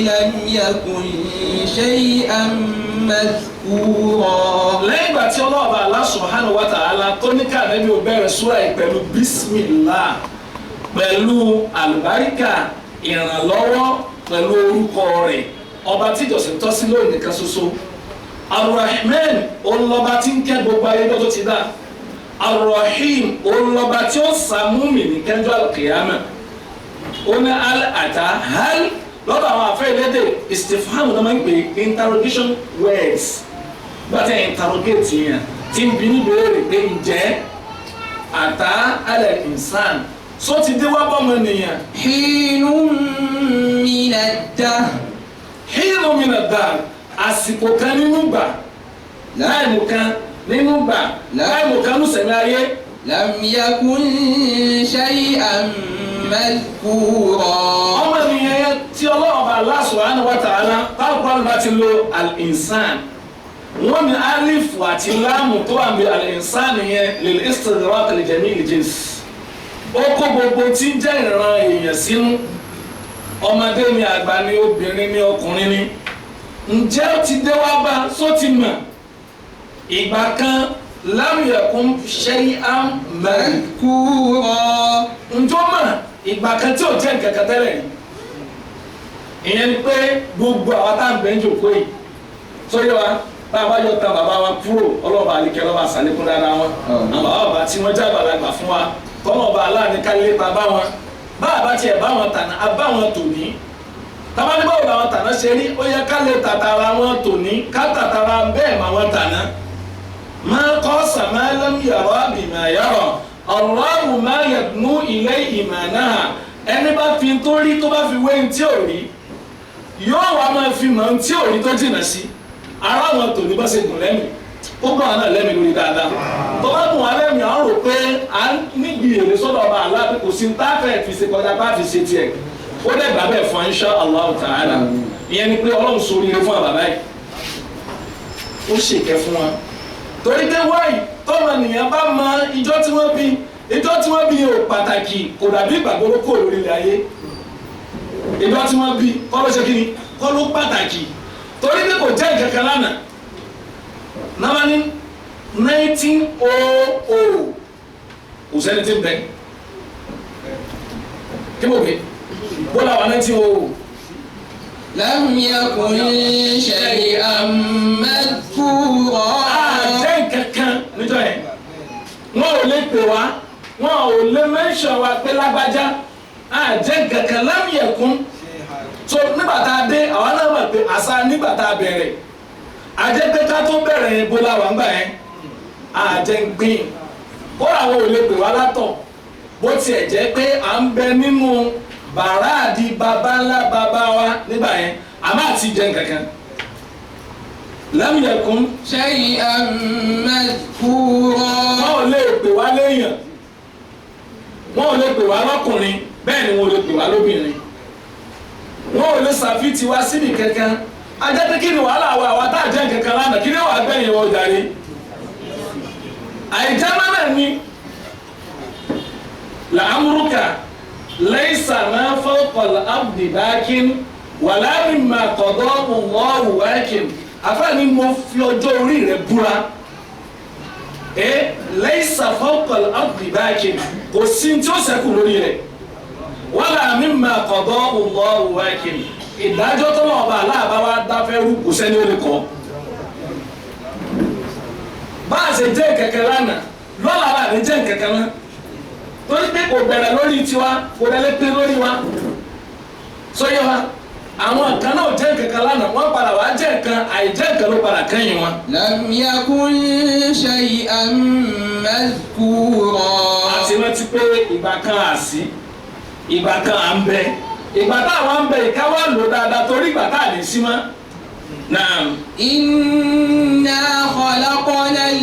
لم يكن شيئا مذكورا. lẹ́yìn ìgbà tí ọlọ́ọ̀bà Allah subhanahu wa ta'ala tó ní ká Ànábì ó bẹ̀rẹ̀ súrà yìí pẹ̀lú bísímìlá pẹ̀lú àlùbáríkà ìrànlọ́wọ́ pẹ̀lú orúkọ rẹ̀ ọba tí ìjọsìn tọ́ sí lónìí nìkan ṣoṣo. Ar-Rahman olùlọ́ba tí ń kẹ́ gbogbo ayé lọ́jọ́ ti dá. Ar-Rahim olùlọ́ba tí ó sàmúmì ní kẹjọ́ al-Qiyamah. Ó ní al-ata hal lọ́dọ̀ àwọn afẹ́ ìlédè istifham náà máa ń pè interrogation words gbàtẹ́ interrogate yẹn tí ń bi níbi èrè pé ǹjẹ́ ata al-insan so ti dé wá bọ́mọ nìyẹn. Hinun minad-dahr. Hinun minad-dahr àsìkò kan nínú gbà láìmù kan nínú gbà láìmù kan ní sẹ̀mí ayé. Lam yakun shay'an madhkura. ọmọ nìyẹn tí ọlọ́ọ̀bà Allah subhanahu wa ta'ala táwọn bá ti lo al-insan wọ́n ní alif àti láàmù tó wà ní al-insan yẹn lil istidrak li jami' al-jins. ó kó gbogbo tí ń jẹ́ ìran èèyàn sínú ọmọdé ni àgbà ni obìnrin ni ọkùnrin ni. ǹjẹ́ ó ti dé wá bá só ti mọ̀ ìgbà kan lam yakun shay'an madhkura. ǹjọ́ mọ̀ ìgbà kan tí ò jẹ́ nǹkan kan tẹ́lẹ̀ yìí. ìyẹn ni pé gbogbo àwọn tá à ń bẹ́ ń jòkó yìí sórí wa bá a bá yọ tán bàbá wa kúrò ọlọ́ọ̀bà àlekẹ́ lọ́ba àsàlékún dáadáa wọn àwọn bàbá tí wọ́n já àgbàlagbà fún wa tọ́lọ́ọ̀bà aláàánú ká lépa bá wọn bá a bá tiẹ̀ bá wọn tàná a bá wọn tòní tábàdí báwo làwọn tàná ṣe rí ó yẹ ká lè tàtàrà wọn tòní ká tàtàrà bẹ́ẹ̀ mà wọn tàná máa kọ́ sàmálẹ́mú yàrá bìmọ̀ yàrá Allahu máa yẹ̀dùnú ilé ìmọ̀ náà ẹni bá fi tó rí tó bá fi wé ní tí ò rí yóò wá máa fi mọ̀ ní tí ò rí tó jìnnà sí ara wọn tòní bá ṣe gùn lẹ́mìí ó gbọ́n àná lẹ́mìí lórí dáadáa tó bá gùn wá lẹ́mìí à ń rò pé à ń níbi èrè sọ́dọ̀ ọba aláàbí kò sí tá a fẹ́ fi ṣe kọjá bá fi ṣe tiẹ̀ ó dẹ̀ gbà bẹ́ẹ̀ fún insha Allah ta'ala ìyẹn ni pé ọlọ́run sórí ire fún àbàbá yìí ó ṣèkẹ́ fún wa torí pé wáyì tọ́mọ nìyẹn bá mọ ìjọ tí wọ́n bí ò pàtàkì kò dàbí ìgbàgbọ́ kò lórí ilẹ̀ ayé ìjọ tí wọ́n bí kọ́ ló ṣe kí ni kọ́ ló pàtàkì torí pé kò jẹ́ nǹkan kan lánàá náà ní 1900 kò sẹ́ni tí ń bẹ kí mo gbé bọ́lá wa 1900. Lam yakun shay'an madhkura. àjẹ́ nǹkan kan níjọ́ yẹn wọn ò lè pè wá wọn ò lè mẹ́ṣọ̀ wa pé lágbájá àjẹ́ nǹkan kan lam yakun. so nígbà tá a dé àwa náà mọ̀ pé àṣà nígbà tá a bẹ̀rẹ̀ àjẹ́ pé ká tó bẹ̀rẹ̀ yẹn bó láwa ń gbà yẹn àjẹ́ ń gbìn kó àwọn ò lè pè wá látọ̀ bó tiẹ̀ jẹ́ pé à ń bẹ nínú bàrá àdì bàbá ńlá bàbá wa nígbà yẹn àmọ́ àti jẹ́ nǹkankan. Lam yakun shay'an madhkura. wọ́n ò lè pè wá léèyàn wọ́n ò lè pè wá lọ́kùnrin bẹ́ẹ̀ ni wọ́n ò lè pè wá lóbìnrin wọ́n ò lè ṣàfihàn wá síbi kankan ajẹ́ pé kí ni wàhálà wa àwa tá a jẹ́ nǹkankan lánàá kí ni wàá gbẹ̀yìn wọ́n darí àìjẹ́ mọ́nà ni làámúrúkà laysa ma fawqa al-ardi bakin wala mimma qadahu Allahu wakin àfààní mo fi ọjọ́ orí rẹ̀ búra laysa fawqa al-ardi bakin kò sí tí ó ṣẹ́kù lórí rẹ̀ wala mimma qadahu Allahu wakin ìdájọ́ tó lọ́wọ́ bá aláàbá wa dáfẹ́ rú kò sẹ́ni ó lè kọ́ bá a ṣe jẹ́ kẹ̀kẹ́ lánàá lọ́la bá a lè jẹ́ kẹ̀kẹ́ náà torí pé kò bẹ̀rẹ̀ lórí tiwa kò dẹ̀ lè pé lórí wa sọyẹ wa àwọn kan náà jẹ́ nǹkan lánàá wọ́n padà wá jẹ́ nǹkan àìjẹ́ nǹkan ló padà kẹ́yìn wọn. Lam yakun shay'an madhkura. àti rántí pé ìgbà kan à sí ìgbà kan à ń bẹ ìgbà táwọn ń bẹ ìka wà lò dáadáa torí ìgbà tá à lè sí mọ́. Naam. Inna khalaqnal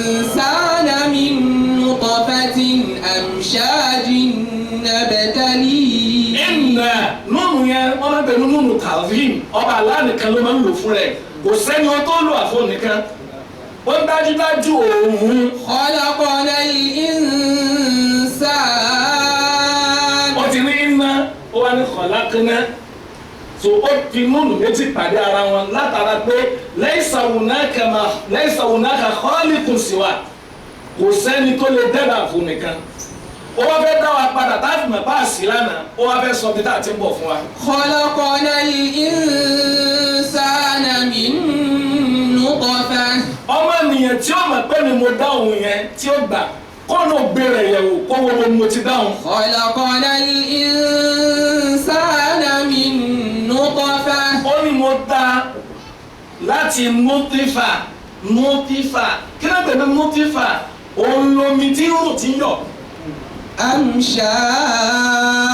insana min nutfatin amshajin nabtalihi. Inna nùnú yẹn wọ́n máa ń bẹ̀rù nùnú tààfin ọba aláàánìkan ló máa ń lò fún rẹ̀ kò sẹ́ni ó tó lò àfọ̀ nìkan ó dájúdájú òun. Khalaqnal insana. wọ́n ti ní iná ó wá ní khalaqna so ó fi núùnù méjì pàdé ara wọn látara pé laysa hunaka khaliqun siwa kò sẹ́ni tó lè dẹ́gbà fún nìkan ó wá fẹ́ dá wa padà táàfì mọ̀ páàsì lánàá ó wá fẹ́ sọ bí tá a ti ń bọ̀ fún wa. khalaqnal insana min nutfah. ọmọ ènìyàn tí ó mọ̀ pé ni mo dáhùn yẹn tí ó gbà kọ́nà gbèrè yẹ̀wò kó wo mo ti dáhùn. khalaqnal insana min nutfah. ó ní mo dá láti nutifa kí ló dé ní nutifa òun lomi tí rò tí yọ. amshaj.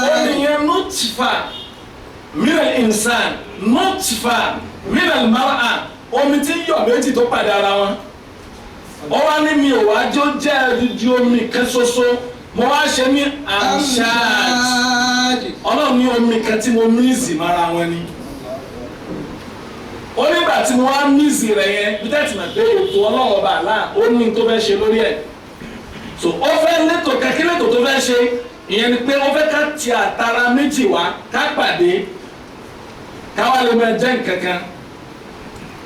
ó ní yẹn nutifa minal insan nutifa minal mar'a omi tí yọ méjì tó pàdé ara wọn. ó wá ní mi ò wá jó jẹ́ ẹ̀dùjú omi kan ṣoṣo mo wá ṣe ní amshaj. ọlọ́run ní omi kan tí mo mísì mára wọn ni. ó nígbà tí mo wá mísì rẹ̀ yẹn bí tẹ́tì náà pé ètò ọlọ́run ọba àlá ó ní tó fẹ́ ṣe lórí ẹ̀. so ó fẹ́ létò kẹ́kí létò tó fẹ́ ṣe ìyẹn ni pé ó fẹ́ ká ti àtàrà méjì wá ká pàdé káwá lè máa jẹ́ nǹkan kan.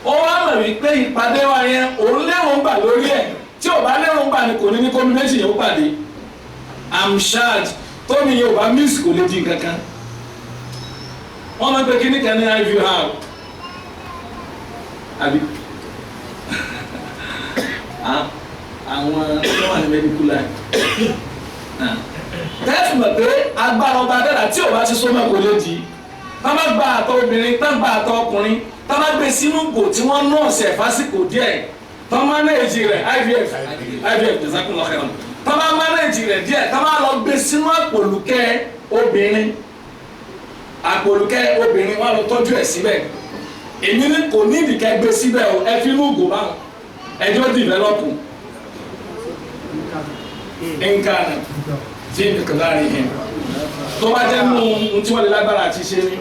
ó wá mọ̀ wípé ìpàdé wa yẹn òun lérògbà lórí ẹ̀ tí ò bá lérògbà ni kò ní ní kómi méjì yẹn ó pàdé amshad tómi yẹn ò bá miss kò lè di nǹkan kan. wọ́n máa ń pe kíní kan ní ivy house àbí àwọn tó wà ní medical line tẹ́sí mọ̀ pé agbára ọba dára tí ò bá ti sọ́mọ́ kò lè di tá bá gba àtọ̀ obìnrin tá gba àtọ̀ ọkùnrin tá bá gbé sínú gò tí wọ́n nọ́ọ̀sì ẹ̀ fásitì díẹ̀ tá mánéèjì rẹ̀ IVF jazakumullahu khairan tá bá mánéèjì rẹ̀ díẹ̀ tá bá lọ gbé sínú àpòlùkẹ́ obìnrin wọ́n lọ tọ́jú ẹ̀ síbẹ̀ èmi ní kò ní ìdíkẹ́ gbé síbẹ̀ o ẹ fi inú gò báwọn ẹjọ́ dìvẹ́lọ́pù nkànnà tí nìkan láàrin yẹn tó bá jẹ́ nù tí wọ́n lè lágbára àti ṣe ní.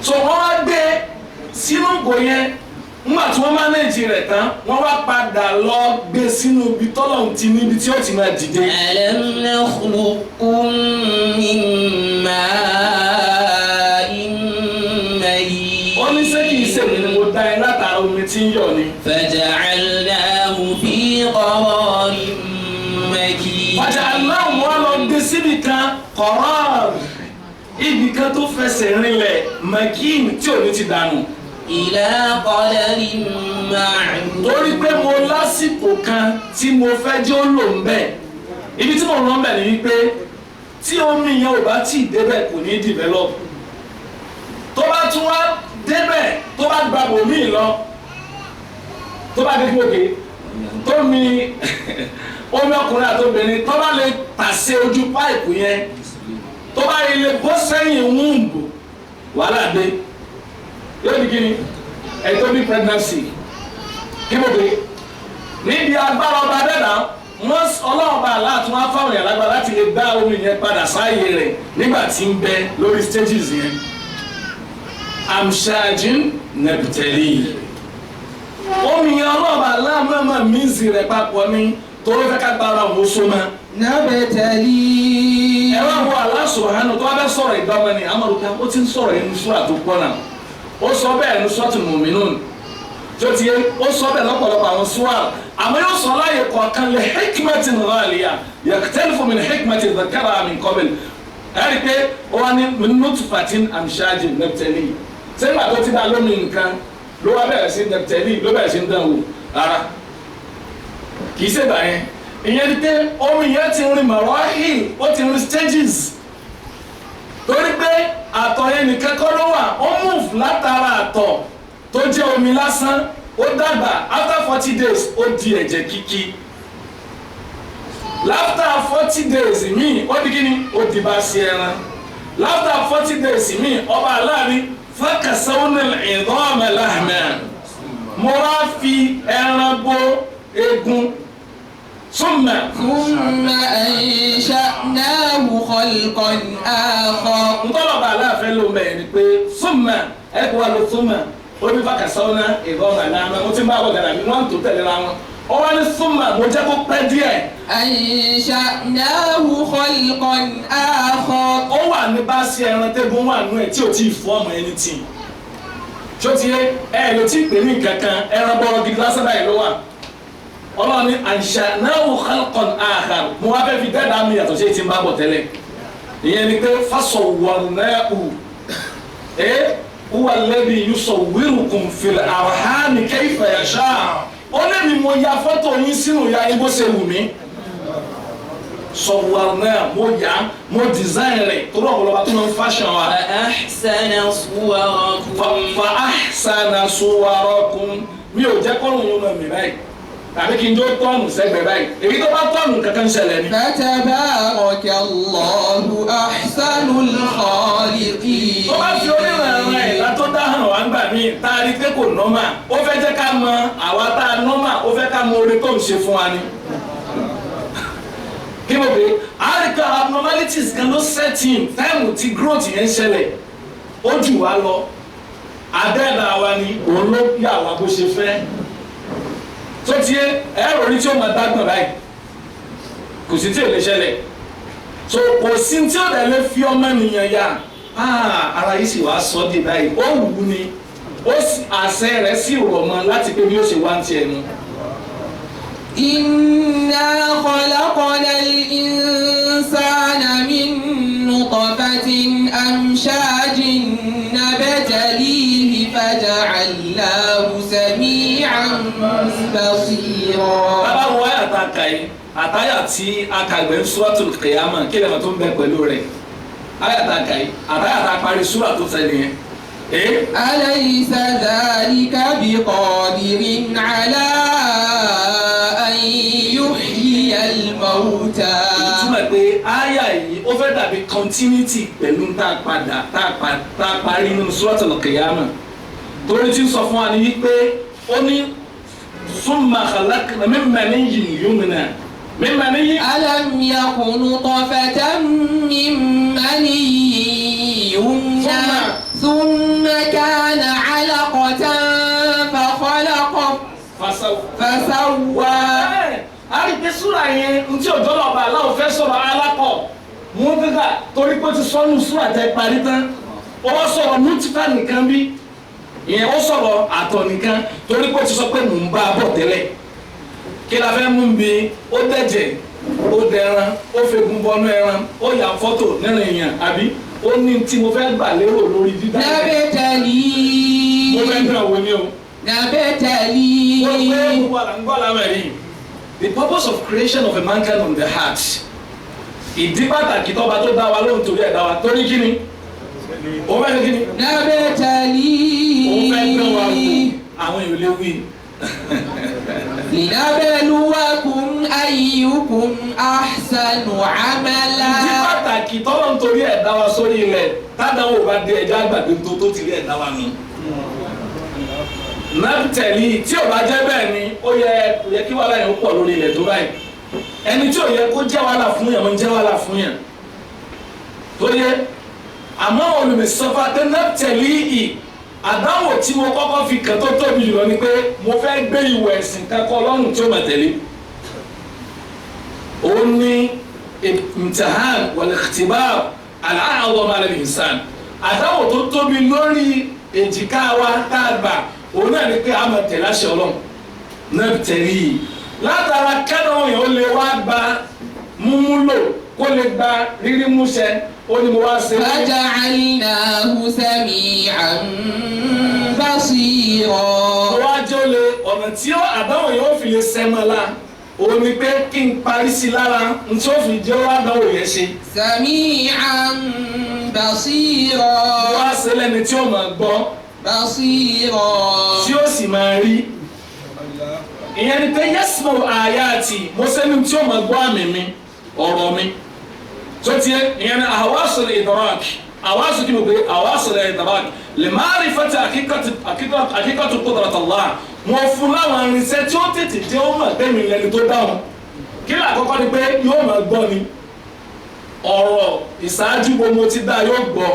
so wọ́n wá gbé sínú gò yẹn nígbà tí wọ́n mánéjì rẹ̀ tán wọ́n wá padà lọ gbé sínú ibi tọ́lọ̀ ti níbi tí ó ti máa dìde. alam nakhluqkum min ma'in mahin. ó ní sẹ́kì ìṣèlú ni mo dá ẹ látara omi tí ń yọ̀ ni. faja'alnahu fi qararin makin. faja'alnahu wọn lọ gbé síbi kan qarar ibì kan tó fẹsẹ̀ rinlẹ̀ makin tí ò ní ti dànù. ila qadarin ma'lum. torí pé mo lásìkò kan tí mo fẹ́ jẹ́ ó lò ń bẹ̀ ibi tí mo rán bẹ̀ ni wípé tí omi yẹn ò bá tí ì débẹ̀ kò ní develop tó bá tún wá débẹ̀ tó bá gba bòmíì lọ tó bá dé kí òkè tó mi omi ọkùnrin àti obìnrin tó bá lè tàsé ojú páìpù yẹn tó bá lè bọ́ sẹ́yìn wúńbù wàhálà dé yóò di kíni ectopic pregnancy kí mo pè níbi agbára ọba dẹ́nà wọ́n ọlọ́ọ̀ba aláàtún wá fáwọn èèyàn lágbára láti lè dá omi yẹn padà sáàyè rẹ̀ nígbà tí ń bẹ lórí stages yẹn amshajin nabtali omi yẹn ọlọ́ọ̀ba aláàmọ́mọ́ mísì rẹ̀ papọ̀ ní torí fẹ́ ká gbára òun so mọ́. nabtali. ẹ wá wo Allah subhanahu tó wá fẹ́ sọ̀rọ̀ ìdánwò ni amadu kan ó ti ń sọ̀rọ̀ ẹnu sùúrà tó pọ̀ náà ó sọ bẹ́ẹ̀ ní Suratul Mu'minun tí ó ti yé ó sọ bẹ́ẹ̀ lọ́pọ̀lọpọ̀ àwọn sùúrà àmọ́ yóò sọ láàyè kọ̀ọ̀kan li hikmatin ghaliya yaktalifu min hikmati dhakaraha min qabl ẹ̀rí pé ó wá ní min nutfatin amshajin nabtali sẹ́yìn àti ó ti dá lómi nǹkan ló wá bẹ̀rẹ̀ sí nabtali ló bẹ̀rẹ̀ sí ń dánwò rárá kì í ṣe báyẹn ìyẹn ni pé omi yẹn ti rin marahil ó ti rin stages torí pé àtọ̀ yẹn nìkan kọ́ ló wà ó move látara àtọ̀ tó jẹ́ omi lásán ó dàgbà after 40 days ó di ẹ̀jẹ̀ kíkí after 40 days míì ó di kíni ó di bá sí ẹran after 40 days míì ọba aláàrin fakasawna al-'idhama lahman mo wá fi ẹran bó egun ثم أنشأناه خلقا آخر. ntọ́lọ́ba aláàfẹ́ ló ń bẹ̀rẹ̀ ni pé súnmọ́ ẹ̀kọ́ wa ló súnmọ́ ó ní fakasawna al-'idhama lahman mo ti ń bá wọ gàdà bí wọ́n tó tẹ̀lé ra wọn ó wá ní súnmà mo jẹ́ kó pẹ́ díẹ̀. أنشأناه خلقا آخر. ó wà ní bá sí ẹran tẹ́gun wà nú ẹ̀ tí ò tí ì fọ́ ọmọ ẹni tì. tí ó ti yé ẹ ló ti pè ní kankan ẹran bọ́rọ̀ gidi lásán báyìí ló wà. ọlọ́run ní ansha'nahu khalqan akhar mo wá fẹ́ fi dẹ́ẹ̀dá mi yàtọ̀ sí ti ń bá bọ̀ tẹ́lẹ̀. ìyẹn ni pé fasawwarnahu huwa alladhi yusawwirukum fil arhami kayfa yasha'. ó lé mi mo ya fọ́tò yín sínú ya ibo ṣe wù mí. sọ̀wọ́nà mo yá mo design rẹ̀ tó rọ̀ wọlọ́ba tó máa ń fashion wa. fa ahsana suwarakum mi ò jẹ́ kọ́rùn yóò máa mi báyìí tàbí kí n jó tọ́ọ̀nù sẹ́gbẹ̀ẹ́ báyìí èyí tó bá tọ́ọ̀nù kankan ṣẹlẹ̀ ni. fatabarakallahu ahsanul khaliqin. tó bá fi onírànràn ẹ̀ látó dáhùn wá ń gbà mí tá a rí pé kò nọ́mà ó fẹ́ jẹ́ ká mọ àwa tá a nọ́mà ó fẹ́ ká mọ oore tó ń ṣe fún wa ni. kí ló dé àríkà abnormalities kan ló setting táìmù tí growth yẹn ṣẹlẹ̀ ó jù wá lọ adẹ́ẹ̀dá wa ni òun ló yà wá bó ṣe fẹ́ tó tiẹ̀ ẹ̀rọ orí tí ó máa dágbọ̀n báyìí kò sí tí ò lè ṣẹlẹ̀ so kò sí tí ó dẹ̀ lè fi ọmọ ènìyàn yá ara yìí sì wá sọ ọ́ di báyìí ó wù ú ni ó àṣẹ rẹ̀ sì rọ̀ mọ́ láti pé bí ó ṣe wá ń tiẹ̀ nu. إنا خلقنا الإنسان من نطفة أمشاج نبتليه فجعلناه سميعا بصيرا. bàbá wo àyà tá a kà yìí àtàyà tí a kà gbẹ̀ ń Suratul Qiyamah kí lè máa tó ń bẹ pẹ̀lú rẹ̀ àyà tá a kà yìí àtàyà tá a parí súrà tó tẹ̀lé yẹn. أليس ذلك بقادر على أن يحيي الموتى. ìtumọ̀ pé àyà yìí ó fẹ́ dàbí continuity pẹ̀lú tá a parí nínú Suratul Qiyamah torí tí ń sọ fún wa ní wípé ó ní ثم خلقنا من مني يمنى من مني. ألم يكن نطفة من مني يمنى ثم كان علقة فخلق فسوى. àrígbé súra yẹn ntí òjò náà bá aláwọ̀ fẹ́ sọ̀rọ̀ alákọ̀ mú gíga torí pé ó ti sọ́nù súra tẹ parí tán ó wá sọ̀rọ̀ mútífà nìkan bí ìyẹn ó sọ̀rọ̀ àtọ̀ nìkan torí pé ó ti sọ pé mò ń bá a bọ̀ tẹ́lẹ̀ kí la fẹ́ mú bi ó dẹ̀jẹ̀ ó dẹran ó fegun bọnú ẹran ó yà fọ́tò nínú èèyàn àbí ó ní tí mo fẹ́ gbà lérò lórí dídá yẹn. Nabtali. mo fẹ́ dùn àwọn ní o. Nabtali. wọ́n gbé gbogbo àlàǹgbọ́ àlàmẹ́rin. The purpose of creation of a mankind on the heart. ìdí pàtàkì tọ́ba tó dá wa lóhùn torí ẹ̀ dá wa torí kí ni. ó fẹ́ kí ni. Nabtali. ó fẹ́ dán wa wò àwọn èèyàn lè wí. linabluwakum ayyukum ahsanu amala. ìdí pàtàkì tọ́lọ̀ nítorí ẹ̀ dá wa sórí ilẹ̀ tádàwọ̀ bá dé ẹja àgbàdo tó ti rí ẹ̀ dá wa nù. Nabtali tí ò bá jẹ́ bẹ́ẹ̀ ni ó yẹ kí wàhálà yẹn ó pọ̀ lórí ilẹ̀ tó báyìí ẹni tí ò yẹ kó jẹ́ wàhálà fún yàn ń jẹ́ wàhálà fún yàn tó yẹ àmọ́ olùmísọ́fà tẹ Nabtali yìí àdáwò tí mo kọ́kọ́ fi kàn tó tóbi jùlọ ni pé mo fẹ́ gbé ìwọ̀ ẹ̀sìn kakọ́ ọlọ́run tí ó máa tẹ̀lé ó ní imtihan wal ikhtibar al-a'zam ala al-insan àdáwò tó tóbi lórí èjìká wa tá a gbà òun náà ni pé a máa tẹ̀lé àṣẹ ọlọ́run Nabtali látara kẹ́nà yẹn ó lè wá gba múmúlò kó lè gba rírí múṣẹ ó ní mo wá ṣe. faja'alnahu sami'an basira. mo wá jẹ́ ó lè ọ̀nà tí àdáwò yẹn ó fi lè sẹ́mọ́lá òun ni pé kí n parí sí lára n tí ó fi jẹ́ ó àdáwò yẹn ṣe. sami'an basira. mo wá ṣe lẹ́ni tí ó máa gbọ́. basira. tí ó sì máa rí. ìyẹn ni pé yasmu ayati mo sẹ́ni tí ó máa gbọ́ àmì mi ọ̀rọ̀ mi tó tiẹ̀ ìyẹn ni hawasul idrak hawasul kí mo pè hawasul idrak li ma'rifati hakikatu qudrat Allah mo fún láwọn irinṣẹ́ tí ó tètè jẹ́ ó mọ̀ pé mi lẹni tó dáhùn kí ni àkọ́kọ́ ni pé yóò máa gbọ́ ni ọ̀rọ̀ ìṣáájú bó mo ti dá yóò gbọ́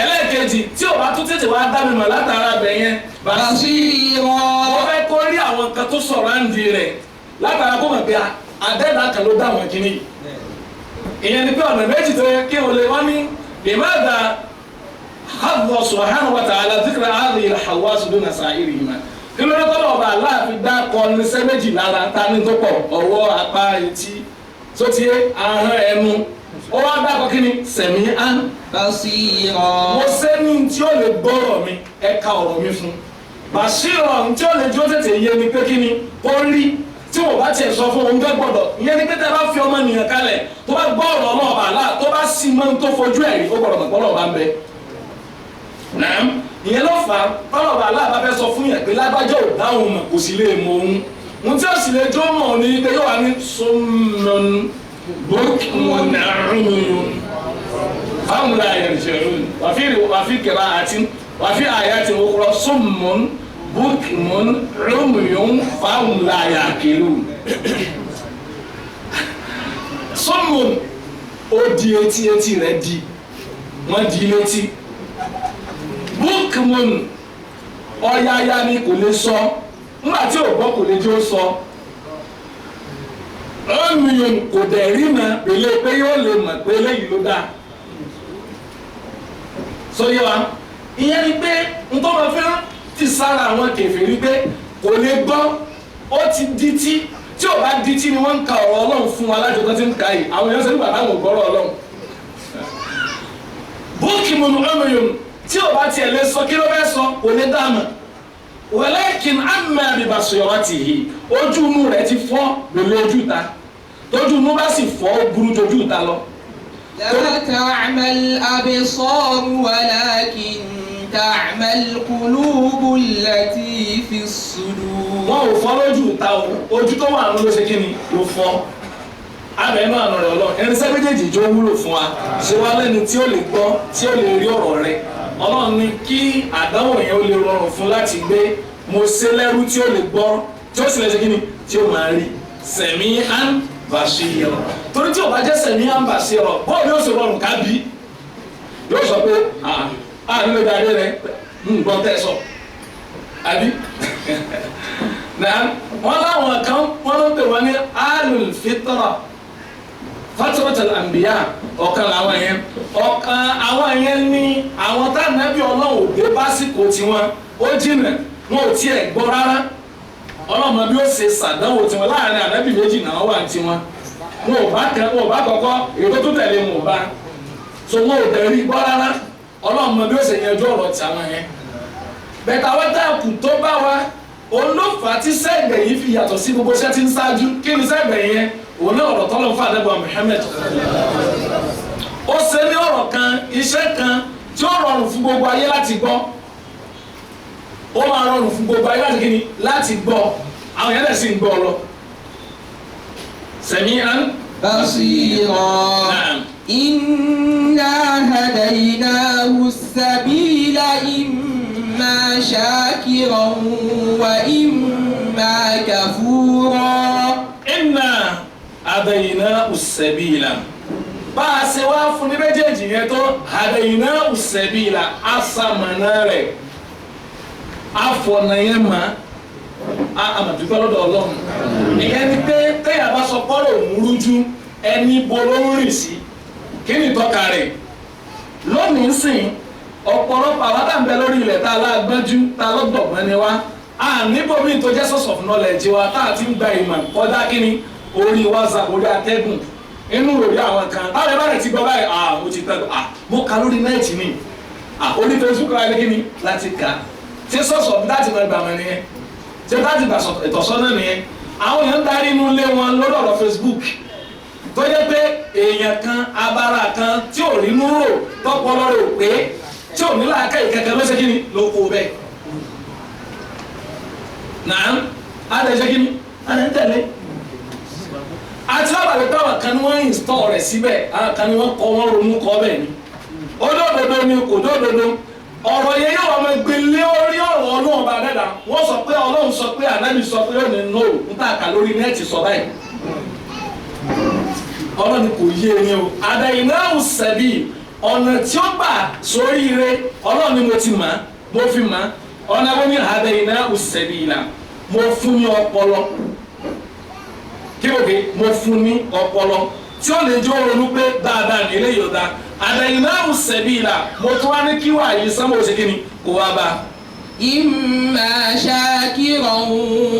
ẹlẹ́ẹ̀kejì sí tí ò bá tún tètè wá dá mi mọ̀ látara bẹ̀ yẹn بصيرا wọ́n fẹ́ kó rí àwọn nǹkan tó sọ̀rọ̀ àǹdí rẹ̀ látara kó mọ̀ pé àdẹ́nà kan ló dá wọn kínní ìyẹn ni pé ọ̀nà méjì tó yẹ kí o lè wọ́n ní لماذا حظ سبحانه وتعالى ذكر هذه الحواس دون سائرهما kí ló dé tọ́lọ̀ ọba aláàfin dákọ níṣẹ́ méjì lára ta ní tó pọ̀ ọwọ́ apá etí tó ti ahọ́n ẹnu ó wá dákọ kí ni sẹ̀mí án بصيرا mo sẹ́ni tí ó lè gbọ́rọ̀ mi ẹ̀ka ọ̀rọ̀ mi fún bàṣírọ̀ tí ó lè jó tètè yé mi pé kí ni ó rí tí mo bá tiẹ̀ sọ fún òun gbẹ́ gbọ́dọ̀ ìyẹn ni pé tẹ́ bá fi ọmọ nìyẹn kalẹ̀ tó bá gbọ́ ọ̀rọ̀ ọlọ́ọ̀bà àlá tó bá sì mọ́ tó fojú ẹ̀rí ó gbọ́dọ̀ gbọ́ ọlọ́ọ̀bà ń bẹ. Nàám ìyẹn ló fà á ọlọ́ọ̀bà àlá bá fẹ́ sọ fún yẹn pé lágbájá ò dáhùn mọ̀ kò sì lè mọ òun ohun tí ó sì lè jó mọ̀ ní pé yóò wá ní summun bukmun umyun fahum la yarji'un wàfi qira'atin wàfi ayatin ukhra summun bukmun umyun fahum la ya'qilun. Summun ó di etí rẹ̀ di wọ́n di létí bukmun ọ̀yàyà ni kò lè sọ nígbà tí ò gbọ́ kò lè jẹ́ ó sọ umyun kò dẹ̀ rí mọ́ pèlè pé yóò lè mọ̀ pé léyìí ló dáa sóyè wa ìyẹn ni pé ntọ́ máa fẹ́ ti sára àwọn kèfèrí pé kò lè gbọ́ ó ti dití tí ò bá dití ni wọ́n ń ka ọ̀rọ̀ Ọlọ́run fún wa lájọ tó ti ń ka yìí àwọn èèyàn sẹ́ni bàbá àwọn ògbọ́rọ̀ Ọlọ́run bukmun umyun tí ò bá tiẹ̀ lè sọ kí ló fẹ́ sọ kò lè dáàmà walakin amma bi basiratihi ojú inú rẹ̀ ti fọ́ lórí ojú ta tójú inú bá sì fọ́ burú tójú ta lọ. لا تعمى الأبصار ولكن تعمى القلوب التي في الصدور. wọn ò fọ́ lójú ta o ojú tó wà nínú ló ṣe kí ni ló fọ́ abẹ náà nù rẹ Ọlọ́run ẹnisẹ́ méjèèjì jó wúlò fún wa ṣé wá lẹ́ni tí ó lè gbọ́ tí ó lè rí ọ̀rọ̀ rẹ Ọlọ́run ní kí àdánwò yẹn ó lè rọrùn fún láti gbé mo ṣe lẹ́rú tí ó lè gbọ́ tí ó sì lè ṣe kí ni tí ó máa rí sẹ̀mí án bàṣírọ̀ torí tí o bá jẹ́ sẹ̀mí án bàṣírọ̀ bọ́ọ̀lù yóò ṣe rọrùn ká bí yóò sọ pé nílò ìdarí rẹ gbọ́n tẹ́ sọ àbí wọ́n láwọn kan wọ́n ló pè wọ́n ní alul fitra fatratul anbiya ọ̀kan làwọn yẹn ọ̀kan àwọn yẹn ní àwọn tá nàbí Ọlọ́run òde básìkò tiwọn ó jìnà wọn ò tiẹ̀ gbọ́ rárá Ọlọ́run bí ó ṣe ṣàdánwò tiwọn láàrin ànábì méjì náà wà tiwọn wọn ò bá kọ́kọ́ èyí tó tẹ̀lé wọn ò bá so wọn ò tẹ̀lé gbọ́ rárá Ọlọ́run bí ó ṣe yanjú ọ̀rọ̀ tí àwọn yẹn bẹ̀tà wọ́n dáàkù tó bá wa olófà tí sẹ́gbẹ̀ yìí fi yàtọ̀ sí gbogbo iṣẹ́ tí ń ṣáájú kí ni sẹ́gbẹ̀ yẹn òun náà ọ̀rọ̀ tọ́lọ́ fún àdẹ́gbà Muhammad ó ṣe ní ọ̀rọ̀ kan iṣẹ́ kan tí ó rọrùn fún gbogbo ayé láti gbọ́ ó máa rọrùn fún gbogbo ayé láti kíni láti gbọ́ àwọn yẹn lè sì ń gbọ́ lọ sami'an basira inna hadaynahu as-sabila imma shakiran wa imma kafura. Inna hadaynahu as-sabila bá a ṣe wá fún ní méjèèjì yẹn tó hadaynahu as-sabila asamana rẹ̀ afọ̀nà yẹn mà àmàdúgbò lọ́dọ̀ Ọlọ́run ìyẹn ni pé téèyàn bá sọ pọ́rọ̀ òmùrújú ẹni bolo ń rìn sí kí ni ìtọ́ka rẹ̀ lónìí sìn ọ̀pọ̀lọpọ̀ àwọn tá ń bẹ lórí ilẹ̀ tá a lágbájú tá a lọ́gbọ̀gbọ́n ni wá níbo mi tó jẹ́ source of knowledge wa tá a ti ń gba ìmọ̀ kọjá kí ni orí WhatsApp orí atẹ́gùn inú ròrí àwọn kan táwọn ẹ bá rẹ̀ ti gbọ́ báyìí mo ti tẹ́ mo kà lórí nẹ́ẹ̀tì ni orí Facebook láti kí ni láti kà tí source of láti mọ ìgbà wọn nìyẹn tí láti gbà ìtọ́sọ́nà nìyẹn àwọn èèyàn ń darí inú ilé wọn lórí ọ̀rọ̀ Facebook tó jẹ́ pé èèyàn kan abara kan tí ò rí inú rò tọ́pọ̀lọ́ rò pé tí ò ní láàká ìkẹ́kẹ́ ló ṣe kí ni ló kó bẹ́ẹ̀ náà adẹ́sẹ́ kí ni adẹ́tẹ̀lé àti lábàlẹ̀ pé àwọn kan ní wọ́n install rẹ̀ síbẹ̀ àwọn kan ní wọ́n kọ́ wọ́n ronú kọ́ bẹ́ẹ̀ ni òdodo ni kò dódodo ọ̀rọ̀ yẹn yóò wọ́n máa gbé lé orí ọ̀rọ̀ Ọlọ́run bá dẹ́dà wọ́n sọ pé Ọlọ́run sọ pé ànábì sọ pé ó ní no ń tà ká lórí nẹ́ẹ̀tì sọ báyìí Ọlọ́run kò yé ni o àdáyìnáwó sẹ́bí ọ̀nà tí ó gbà sóríire ọlọ́run ni mo ti mọ̀ mo fi mọ̀ ọ̀nà wo ni hadaynahu sabila mo fún ní ọpọlọ kí ló dé mo fún ní ọpọlọ tí ó lè jẹ́ ronú pé dáadáa ní ilé yọ̀ọ̀dá hadaynahu sabila mo tún wá ní kí wà yìí sánmọ̀ òsèké ni kò wá bá. imma shakiran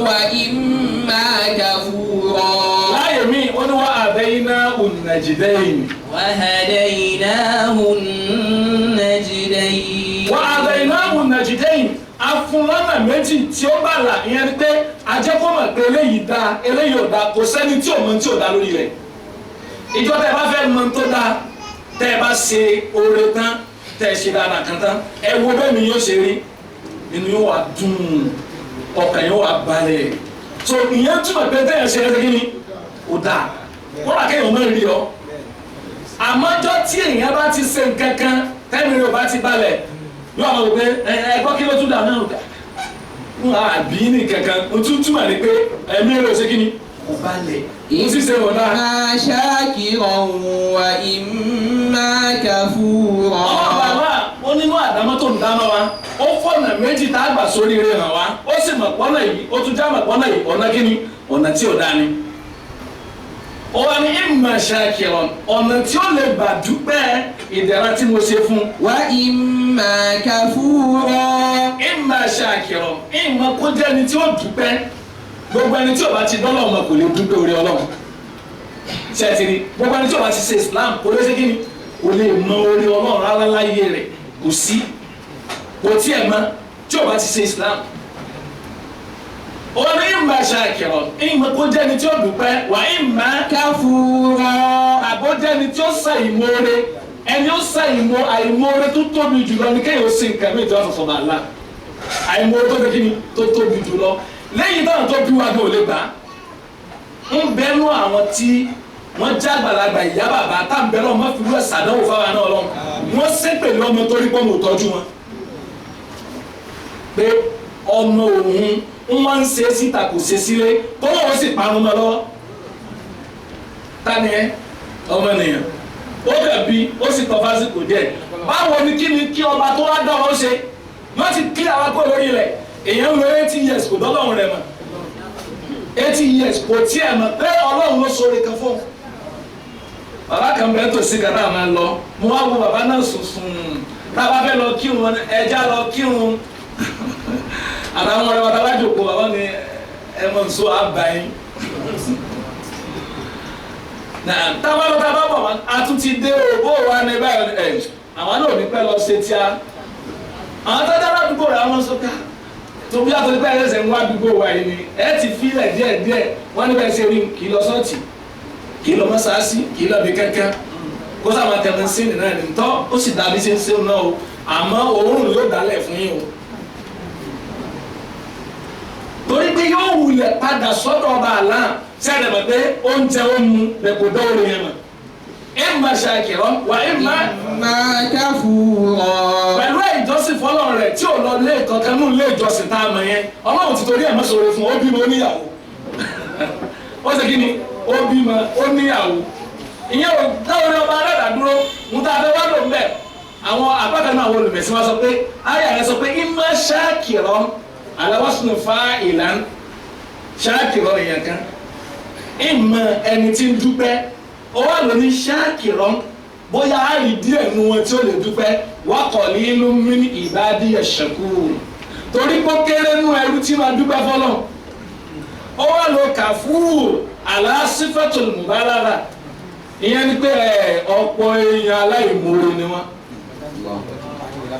wa imma kafura. láyé mi ó ní wa hadaynahu najdayn. wa hadaynahu najdayn. wa hadaynahu najdayn. afúnlọ́nà méjì tí ó bá là ìyẹn pé ajẹ́kọ̀ọ́mọ̀ pé eléyìí dá eléyìí ò dá kò sẹ́ni tí ò mọ tí ò dá lórí rẹ̀ ìjọ tẹ́ ẹ bá fẹ́ mọ tó dá tẹ́ ẹ bá ṣe oore tán tẹ́ ẹ ṣe dáadáa kan tán ẹ wo bẹ́ẹ̀ mi yóò ṣe rí inú yóò wá dùn ọkàn yóò wá balẹ̀ so ìyẹn túmọ̀ pé tẹ́ ẹ ṣe ẹ́ kí ni ò dá kó rà kéèyàn mọ̀ rí ọ àmọ́jọ́ tí èèyàn bá ti ṣe nǹkan kan tẹ́mi rẹ̀ ò bá ti balẹ̀ yóò àwọn òpin ẹgbọ́n kí ló tún dà náà rùkà ń àbí ní kankan o tún túmọ̀ ní pé ẹ̀mí rẹ̀ ṣe kí ni kò balẹ̀ o sì ṣe wọ̀dá. imma shakiran wa imma kafura. bàbá ó nínú àdámọ́ tó ń dáná wa ó fọ̀nà méjì tá a gbà sórí rẹ̀ hàn wá ó sì mọ̀ pọ́nà yìí ó tún já mọ̀ pọ́nà yìí ọ̀nà kí ni ọ̀nà tí ò dá ni. ó wá ní imma shakiran ọ̀nà tí ó lè gbà dúpẹ́ ìdẹ̀ra tí mo ṣe fún. wa imma kafura. imma shakiran ìmọ̀ kó jẹ́ ẹni tí ó dúpẹ́ gbogbo ẹni tí ó bá ti dọ́lọ̀ ọmọ kò lè dúpẹ́ orí ọlọ́run ṣẹ́tìrì gbogbo ẹni tí ó bá ti ṣe Islam kò lè ṣe kí ni kò lè mọ orí ọlọ́run rárá láyé rẹ̀ kò sí kò tiẹ̀ mọ tí ó bá ti ṣe Islam. ó ní imma shakiran ìmọ̀ kó jẹ́ ẹni tí ó dúpẹ́ wà imma kafura. àbó jẹ́ ẹni tí ó sà ìmoore ẹni ó sà àìmoore tó tóbi jùlọ ní kéèyàn ó sì nǹkan mi ìjọ sọ̀sọ̀ bàálà àìmoore tó kékeré tó tóbi jùlọ lẹ́yìn náà tó bí wa gbé ò lè gbà ń bẹnu àwọn tí wọ́n já àgbàlagbà ìyá bàbá tá ń bẹ̀rẹ̀ ọmọ fìlú ẹ̀ sàdánwò fáwọn náà lọ wọ́n ṣépè lọ́mọ torí pé mo tọ́jú wọn pé ọmọ òun ń wá ń ṣe síta kò ṣe sílé tó wọ́n sì parun mọ́ lọ́wọ́ tani ẹ ọmọ ènìyàn ó dẹ̀bi ó sì tọ́ fásitì díẹ̀ báwo ni kí ọba tó wá dán ọ ṣe wọ́n ti kí àwọn akó lórí rẹ̀ èèyàn ń lo 80 years kò dọ́lọ́run rẹ̀ mọ̀ 80 years kò tiẹ̀ mọ̀ pé ọlọ́run ló sọ̀rọ̀ kan fún un. bàbá kan bẹ́ẹ̀ tó sí gàdá máa ń lọ mo wá wo bàbá náà sùn tábà fẹ́ lọ kírun ẹja lọ kírun àtàwọn ọ̀rẹ́ bàtà wájú kó bàbá ni ẹ mọ̀ nsọ àbáyé. tábà lọ tábà bọ̀ wọn àtúntì dé o bó wa ní báyìí ẹ̀ àwọn náà ò ní pẹ́ lọ ṣe tíá àwọn tó dára àdúgbò rẹ̀ àwọn sọ́kà tó bí àtọ́jú pé ẹ̀rẹ́sẹ̀ ń wá àdúgbò wa yìí ni ẹ ti fílẹ̀ díẹ̀díẹ̀ wọ́n níbẹ̀ ṣe rí kì í lọ sọ́ọ̀tì kì í lọ mọ́sáàsì kì í lọ bí kankan kó sábà tẹ̀lé sí ní náà ní tọ́ ó sì dàbí ṣe ń ṣe náà o àmọ́ òórùn yóò dálẹ̀ fún yín o. torí pé yóò wulẹ̀ padà sọ́dọ̀ ọba àlá sẹ́ẹ̀dẹ̀ mọ̀ pé oúnjẹ ó mu lẹ́kọ̀ọ́ dọ́wọ́rọ̀ yẹn mọ̀ imma shakiran wa imma kafura. pẹ̀lú ìjọsìn fọlọ́run rẹ̀ tí ò lọ lé kankan nù lé ìjọsìn tá a mọ̀ yẹn ọlọ́run ti torí ẹ̀ mọ́ sọ̀rọ̀ fún ó bímọ oníyàwó ó ṣe kí ni ó bímọ oníyàwó ìyẹn ò dáwọn ní ọba aládàá dúró mú tá a fẹ́ wá lò ń bẹ̀ àwọn apákan náà àwọn olùmẹ̀sí wa sọ pé ayé àyẹ sọ pé imma shakiran aláwọ̀sùn fa'ilan shakiran èèyàn kan ìmọ̀ ẹni tí ń dúpẹ́ ó wà lóní ṣáàkìrán bóyá á rí díẹ̀ nu wọn tí ó lè dúpẹ́ wa qalilun min ibadiya shakur torí pé kéré nú ẹrú tí máa dúpẹ́ fọlọ́ ó wà ló kafur ala sifatul mubalagha ìyẹn ni pé ọ̀pọ̀ èèyàn aláìmoore ni wọ́n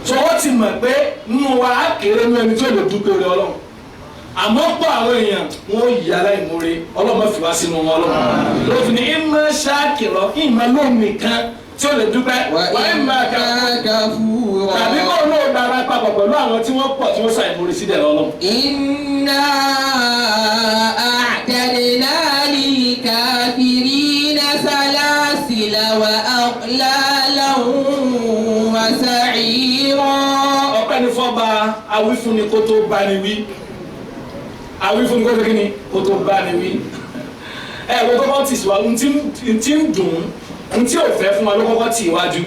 tó wọ́n ti mọ̀ pé nínú wa á kéré nú ẹni tí ó lè dúpẹ́ rẹ ọlọ́run àmọ́ pọ̀ àwọn èèyàn wọn ò yí aláìmoore ọlọ́mọ fi wá sínú wọn ọlọ́mọ lófin ní imma shakiran ìmọ̀ lónìí kan tí ó lè dúpẹ́ wà imma kafura tàbí kó ló dára papọ̀ pẹ̀lú àwọn tí wọ́n pọ̀ tí wọ́n ṣàìmoore sí dẹ̀ lọ́lọ́. inna a'tadna lil kafirina salasila wa aghlalan wa sa'ira. ọpẹ́ ní fọ́ba awífúnni kó tó bá ní wí àwífún kó kékeré kó tó bá ní wí ẹ wo tó bá ti sùn wa ntí ń dùn ntí ò fẹ́ fún wa ló kọ́kọ́ tì iwájú.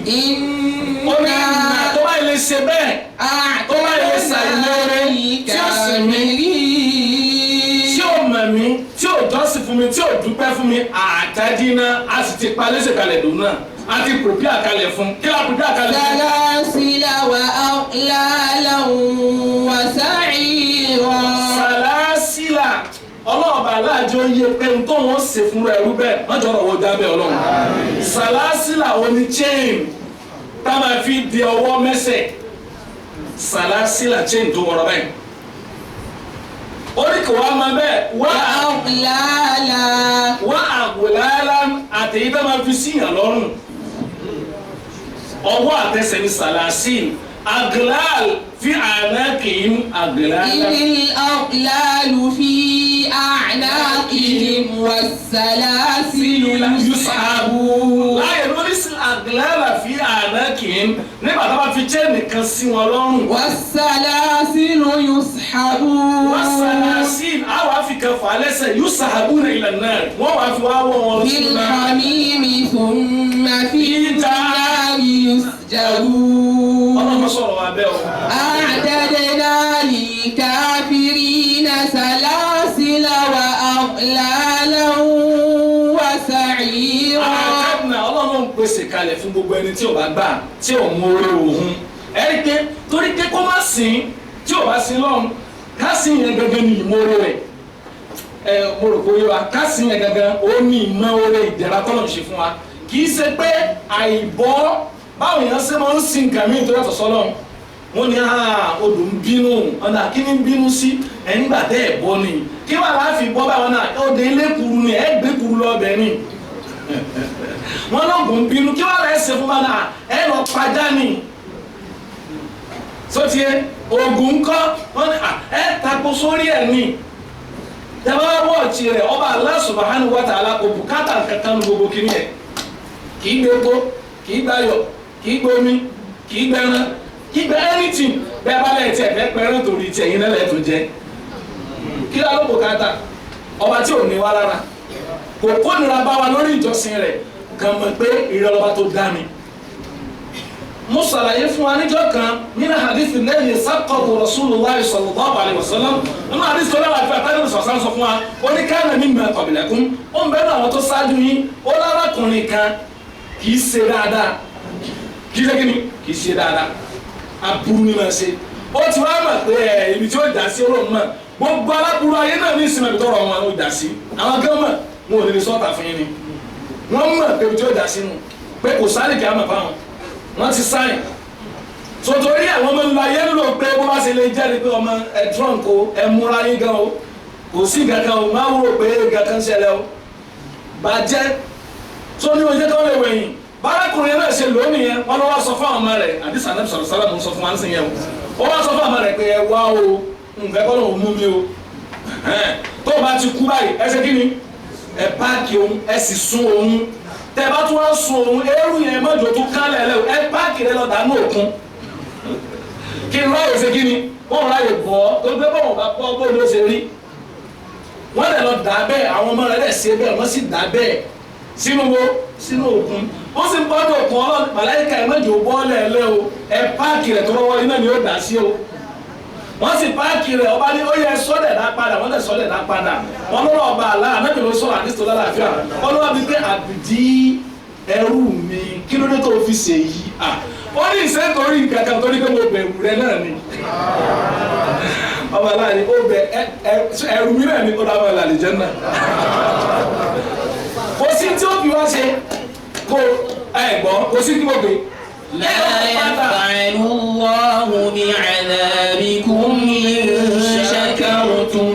ó ní ìgbà tó bá ilé ṣe bẹ́ẹ̀ tó bá ilé ṣàìlérè tí ó sì mí tí ò mọ̀ mí tí ò jọ́sìn fún mi tí ò dúpẹ́ fún mi àtàdínà a sì ti pa léṣe kalẹ̀ dùn náà a ti pòpí àkàlẹ̀ fún kí la pòpí àkàlẹ̀ fún. سلاسل وأغلالا وسعيرا. sàlásìlà ọlọ́ọ̀bà aláàjọ yẹ pé n tó wọ́n ṣe fún rẹ̀ rú bẹ́ẹ̀ má jọ̀rọ̀ wọ́n jábẹ́ ọlọ́run. sàlásìlà oní chain tá a máa fi di ọwọ́ mẹ́sẹ̀ sàlásìlà chain tó wọ̀rọ̀ bẹ́ẹ̀. oríkì wa máa bẹ́ẹ̀ وأغلالا. wá àgùlálá àtẹ̀yí tá a máa fi síyàn lọ́rùn. ọwọ́ àtẹsẹ̀ ní sàlásìl aglal fi ànákìhìm aglala. إذ الأغلال في أعناقهم والسلاسل يسحبون. láyé lórí sí aglala fi ànákìhìm nígbà tá a bá fi chain nìkan sí wọn lọ́rùn. والسلاسل يسحبون. والسلاسل àwọn afikẹ́ fà lẹ́sẹ̀ يسحبون إلى النار wọ́n wá fi wá wọ́ wọn في الحميم ثم في النار يسجرون. ọlọ́mọ sọ̀rọ̀ wa bẹ́ẹ̀ o. أعددنا للكافرين سلاسل وأغلالا وسعيرا. àkàdùnà ọlọ́run ń pèsè kalẹ̀ fún gbogbo ẹni tí ò bá gbà tí ò mú orí òun. ẹ̀rí pé torí pé kó má sìn tí ò bá sìn lọ́run ká sìn yẹn gẹ́gẹ́ ní ìmọ̀ọ́rẹ́ rẹ̀. mo rò pé wa ká sìn yẹn gẹ́gẹ́ ó ní ìmọ̀ọ́rẹ́ ìdẹ̀ra tọ́lọ̀ ṣe fún wa kì í ṣe pé àìbọ́ báwo yẹn ṣe máa ń sin nǹkan mìíràn tó yàtọ̀ sọ́lọ́run. wọ́n ní odò ń bínú ọ̀nà kí ni ń bínú sí ẹ̀yìn gbà tẹ́ ẹ̀ bọ́ ni kí wàá láàfin bọ́ báwọn náà odò ilé kuru ni ẹ̀ gbé kuru lọ́bẹ̀ ni wọ́n náà gùn bínú kí wàá lẹ́sẹ̀ fún báwọn náà ẹ̀ lọ pàjá ni sọ́tí ẹ̀ ògùn ńkọ́ wọ́n ní ẹ̀ tako sórí ẹ̀ ni tẹ́wọ́ wọ́ọ̀tì rẹ̀ ọba Allah subhanahu wa ta'ala kò bùkátà kankan gbogbo kìíní ẹ̀ kì í gbé gbó kì í gbáyọ̀ kì í gbómi kì í gbẹ́rán kígbe anything bẹ́ẹ̀ bá lẹ́yìn tí ẹ̀ fẹ́ pẹ́rẹ́ torí tí ẹ̀yin náà lẹ́ẹ̀ tó jẹ́ kí ló kò káta ọba tí ò ní wá lára kò kónira bá wa lórí ìjọsìn rẹ̀ kàn mọ̀ pé ìrọ̀lọ́ba tó dá mi. mo ṣàlàyé fún wa níjọ́ kan nínú hadith lẹ́yìn sákọ̀tù Rasulullah sallallahu alaihi wasallam nínú hadith tó lọ́wọ́ àti àtàlẹ́ sọ̀sán sọ fún wa ó ní káàmì mimma qablakum ó ń bẹ́ẹ̀ náà àwọn tó ṣáájú yín ó lárakùnrin kan kì í ṣe dáadáa kì í ṣe kíni kì í ṣe dáadáa aburú ni máa ṣe ó ti wá mọ̀ pé ibi tí ó dà sí ọlọ́run mọ̀ gbogbo aláburú ayé náà ní ìsinmi tó rọ̀ wọn ó dà sí àwọn gẹ́mọ̀ wọn ò lè sọ́ọ̀tà fún yín ni wọ́n mọ̀ pé ibi tí ó dà sí nù pé kò sáré kí á mọ̀ fáwọn wọ́n ti sáyìn sotori àwọn ọmọ ìlú ayé ló pé bó bá ṣe lè jẹ́rìí pé ọmọ trunk o múra yín gan o kò sí kankan o máa wúrò pé kankan ṣẹlẹ̀ o bàjẹ́ tó ní oúnjẹ tó lè wẹ̀yìn bárakùnrin náà ṣe lónìí yẹn wọn lọ wá sọ fún àwọn ọmọ rẹ̀ àdìsá náà sọ̀rọ̀ sálàmù sọ fún wa nísìnyí yẹn o ó wá sọ fún àwọn ọmọ rẹ̀ pé ẹ wá o nǹkan kọ́ ló ń mú mi o tó o bá ti kú báyìí ẹ ṣe kí ni ẹ páàkì òun ẹ sì sun òun tẹ bá tún wá sun òun eérú yẹn mọ́jọ tó kálẹ̀ lẹ́wọ̀ ẹ páàkì rẹ lọ dànù òkun kí n ráyè ṣe kí ni wọ́n ráyè bọ́ tó gbé bọ́wọ̀n bá pọ́ bó ló ṣe rí wọ́n lè lọ dà bẹ́ẹ̀ àwọn ọmọ rẹ̀ lè ṣe bẹ́ẹ̀ wọ́n sì dà bẹ́ẹ̀ sínú òkun ó sì ń bọ́ ní òkun ọlọ́run màláìka ẹ̀ mẹ́jọ bọ́ọ̀lù ẹ̀ lé o ẹ páàkì rẹ̀ tó lọ́wọ́ iná ni ó dà sí o wọ́n sì páàkì rẹ̀ ọba ní ó yẹ sọ́dẹ̀ dá padà wọ́n lè sọ́dẹ̀ dá padà wọ́n lọ́wọ́ ọba àlá anábì ló sọ̀rọ̀ àdìsítò lálàáfíà wọ́n lọ́wọ́ bíi pé àbìdí ẹrú mi kí ló dé tó fi ṣe yìí ó ní ìṣe torí kankan torí pé mo bẹ̀rù rẹ náà ni ọba aláàní ó bẹ ẹrù mi náà ni ó dábàá lálẹ́ jẹ́ náà kò sí tí ó fi wá ṣe kó ẹ̀gbọ́n kò sí kí mo gbé. لا يفعل الله بعذابكم إن شكرتم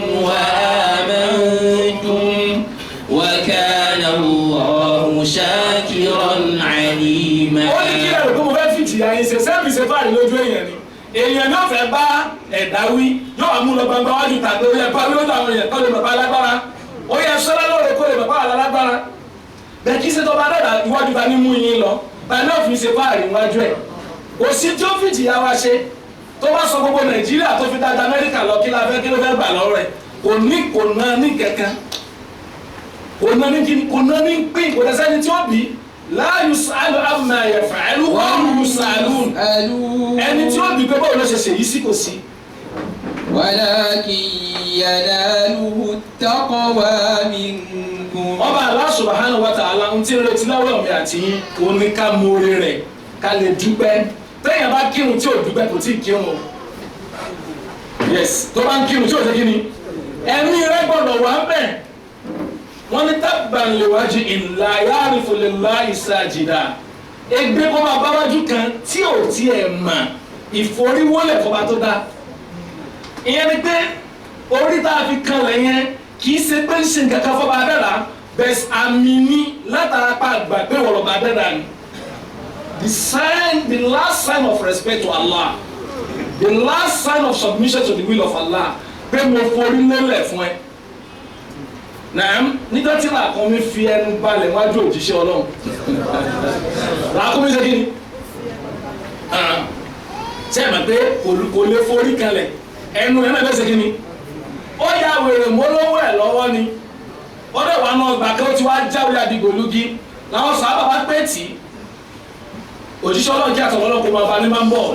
وآمنتم وكان الله شاكرا عليما. ó ní kí ẹ̀rọ tó mo fẹ́ fìtì àyè ṣe sẹ́ẹ̀fì ṣe fáàrí lójú èèyàn ni èèyàn náà fẹ́ bá ẹ̀dá wí yóò wá mú lọ gbangba wájú tàbí ó yẹ bá lójú àwọn èèyàn kọ́ lè bàbá alágbára ó yẹ sọ́lá lóore kó lè bàbá alágbára bẹ́ẹ̀ kí ṣe tó bá dàda iwájú ta ní mú yín lọ báyìí náà fi ṣe fáàrí iwájú ẹ̀ kò sí tí ó fìtì yá wa ṣe tó bá sọ gbogbo Nàìjíríà tó fi dáadáa Amẹ́ríkà lọ kí la fẹ́ kí ló fẹ́ gbà lọ́rọ̀ ẹ̀ kò ná ní kankan kò ná ní kíni kò ná ní pín kò dẹ́sẹ́ni tí ó bì la yus'alu amma yaf'alu wa hum yus'alun. ẹni tí ó bí pé báwo ló ṣe ṣe yìí sí kò sí. ولكن يناله التقوى منكم. ọba Allah subhanahu wa ta'ala ń tí ń retí lọ́wọ́ mi àti yín kò ní ká mórí rẹ̀ ká lè dúpẹ́ téèyàn bá kírun tí ò dúpẹ́ kò tí ì kírun. yes tó bá ń kírun tí ò ṣe kí ni ẹ̀mí rẹ̀ gbọ́dọ̀ wà ń bẹ̀. wọ́n ní tabban liwajhin la ya'rifu lillahi sajida. ègbé kó máa bá wájú kan tí ò tiẹ̀ mà ìforíwólẹ̀ fọba tó dá. ìyẹn ni pé orí tá a fi kanlẹ̀ yẹn kì í ṣe pé ń ṣe nǹkan kan fọba dára bẹ́ẹ̀ àmì ní látara pa àgbà pé wọ́n lọ́ba dára ni. the last sign of respect to Allah, the last sign of submission to the will of Allah pé mo forí lélẹ̀ fún ẹ. Naam, nígbà tí làákùnmí fi ẹnu balẹ̀ wájú òjíṣẹ́ Ọlọ́run làákùnmí ṣe kí ni ṣe é mọ̀ pé kò lè forí kanlẹ̀ ẹnu ẹ̀ náà lè ṣe kí ni ó ya wèrè mọ́lọ́wọ́ ẹ̀ lọ́wọ́ ni ó dẹ̀ wà náà gbà kí ó ti wá jáwé àdìgbòlugi làwọn sábà wá pé tì í òjíṣẹ́ Ọlọ́run kí àtọ̀wọ́ lọ́kọ̀ máa bá ní máa ń bọ̀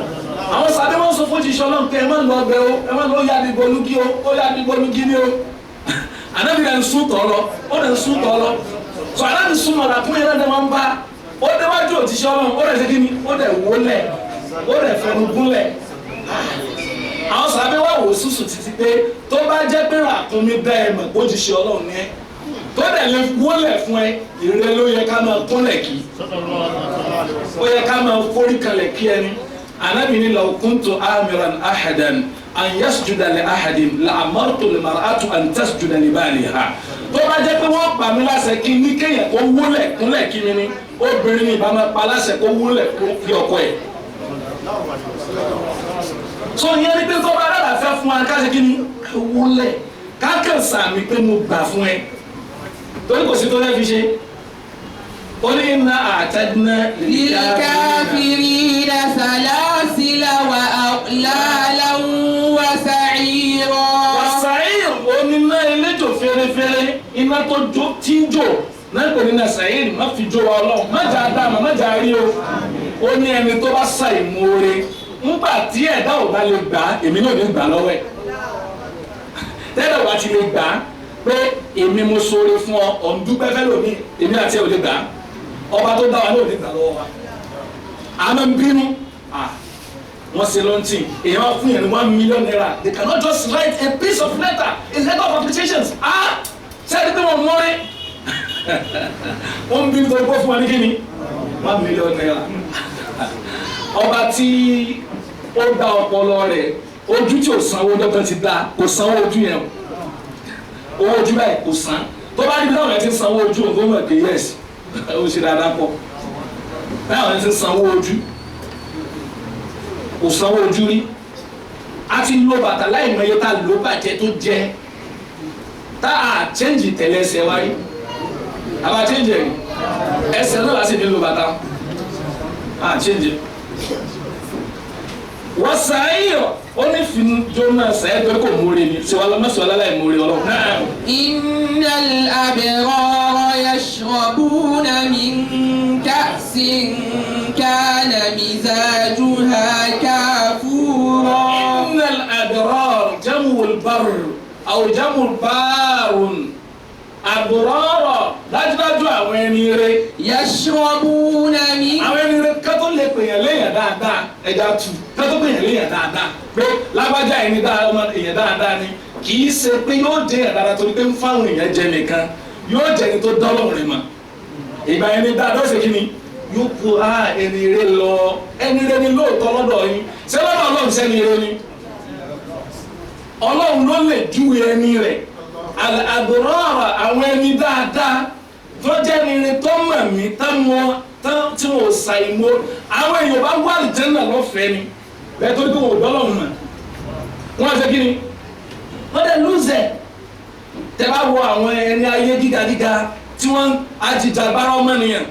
àwọn sábà wọ́n sọ fún òjíṣẹ́ Ọlọ́run pé ẹ má lọ ọbẹ̀ o ẹ má lọ ó yá àdìgbòlugi o ó yá àdìgbòlugi ni o anabi dẹ̀ ń sún tọ̀ lọ ó dẹ̀ ń sún tọ̀ lọ so anabi sún mọ̀ làkún yẹn náà máa ń bá ó dẹ̀ wájú òjíṣẹ́ Ọlọ́run ó dẹ̀ ṣe kí ni ó dẹ̀ wólẹ̀ ó dẹ̀ fẹnu gúnlẹ̀ àwọn sábẹ́ wà wò sùsù títí pé tó bá jẹ́ pé ràkúnmí dá ẹ mọ̀ kó jíṣẹ́ Ọlọ́run ní ẹ tó dẹ̀ lè wólẹ̀ fún ẹ ìrẹ́ ló yẹ ká máa kúnlẹ̀ kí ó yẹ ká máa forí kalẹ̀ kí ẹni anabi ni law kuntu amiran ahadan an yasjuda li ahadin la amartu li mar'atu an tasjuda li baliha tó bá jẹ́ pé wọ́n pa mí láṣẹ kí ní kéèyàn kó wólẹ̀ kúnlẹ̀ kí mi ni obìnrin ni ìbá máa pa láṣẹ kó wólẹ̀ kí ọkọ ẹ̀. so ìyẹn ni pé tó bá dára fẹ́ fún wa ká ṣe kí ni ká wólẹ̀ ká kàn sàmì pé mo gbà fún ẹ torí kò sí tó fẹ́ fi ṣe. ó ní iná àtẹ́dínà للكافرين سلاسل وأغلالا وسعيرا. wàsàìr oníná eléjò fẹ́rẹ́fẹ́rẹ́ iná tó jó tí ń jò náà kò ní na sàìr má fi jó wa Ọlọ́run má jà dá má jà rí o ó ní ẹni tó bá sa ìmoore ńgbà tí ẹ̀dá ò bá lè gbà á èmi náà ní gbà lọ́wọ́ ẹ̀ tẹ́lẹ̀ ò bá ti lè gbà á pé èmi mo ṣoore fún ọ ọ̀ndúpẹ́ fẹ́ lómi èmi àti ẹ̀ ò lè gbà á ọba tó dá wa náà ò lè gbà lọ́wọ́ wa àmọ́ ń bínú wọ́n ṣe lọ́ntì èèyàn wá fún yẹn ní $1 million they cannot just write a piece of letter a letter of appreciation sẹ́ni pé wọ́n mọ́rí wọ́n ń bínú tó ń kó fún wa ní kíni $1 million ọba tí ó dá ọpọlọ rẹ̀ ojú tí ò sanwó dọ́kan ti dá kò sanwó ojú yẹn owó ojú báyìí kò san tó bá rí báwọn ẹ̀ ti ń sanwó ojú ògbó mọ̀ pé yes ó ṣe dáadáa pọ̀ báwọn ẹ̀ ti ń sanwó ojú kò sanwó ojú rí a ti lo bàtà láì mọ iye tá a lò bàjẹ́ tó jẹ tá a chẹ́ǹjì tẹ̀lé ẹsẹ̀ wáyé a bá chẹ́ǹjì ẹsẹ̀ náà láti fi lo bàtà a chẹ́ǹjì wọ́n sàáyọ̀ ó ní fi jóná sàáyọ̀ tó kò múre ni sọ̀wálá láì múre ọlọ́run náà. innal abrara yashrabuna min ka'sin kana mizajuha kafura. innal abrar jam'ul barr aw jam'ul barun àbúrọ̀rọ̀ dájúdájú àwọn ẹni rẹ̀. yashrabuna min. àwọn ẹni rẹ̀ kátó lè pèyàn léèyàn dáadáa ẹja tu kátó pèyàn léèyàn dáadáa pé lágbájá ẹni dáadáa ọmọ èèyàn dáadáa ni kì í ṣe pé yóò jẹ èèyàn dáadáa torí pé ń fáwọn èèyàn jẹ nìkan yóò jẹ ẹni tó dọ́lọ́rin mọ̀ ìgbà ẹni dáadáa ó ṣe kí ni yóò kó ẹni rẹ̀ lọ ẹni rẹ̀ ni lóòótọ́ lọ́dọ̀ yín ṣé lọ́dọ̀ Ọlọ́run sẹ́ni rẹ̀ ni Ọlọ́run ló lè júwe ẹni rẹ̀ àbúrọ̀rọ̀ àwọn ẹni dáadáa tó jẹ́ nire tó mọ̀ mí tí wọ́n sa ìmọ̀ àwọn èèyàn bá wà àlùjánnà lọ́fẹ̀ẹ́ ni bẹ́ẹ̀ tó ní kí wọ́n dọ́lọ́run mọ̀ wọ́n ṣe kí ni wọ́n dẹ̀ lùzẹ̀ tẹ́ bá wọ àwọn ẹni ayé gíga tí wọ́n ajìjàgbara ọmọnìyàn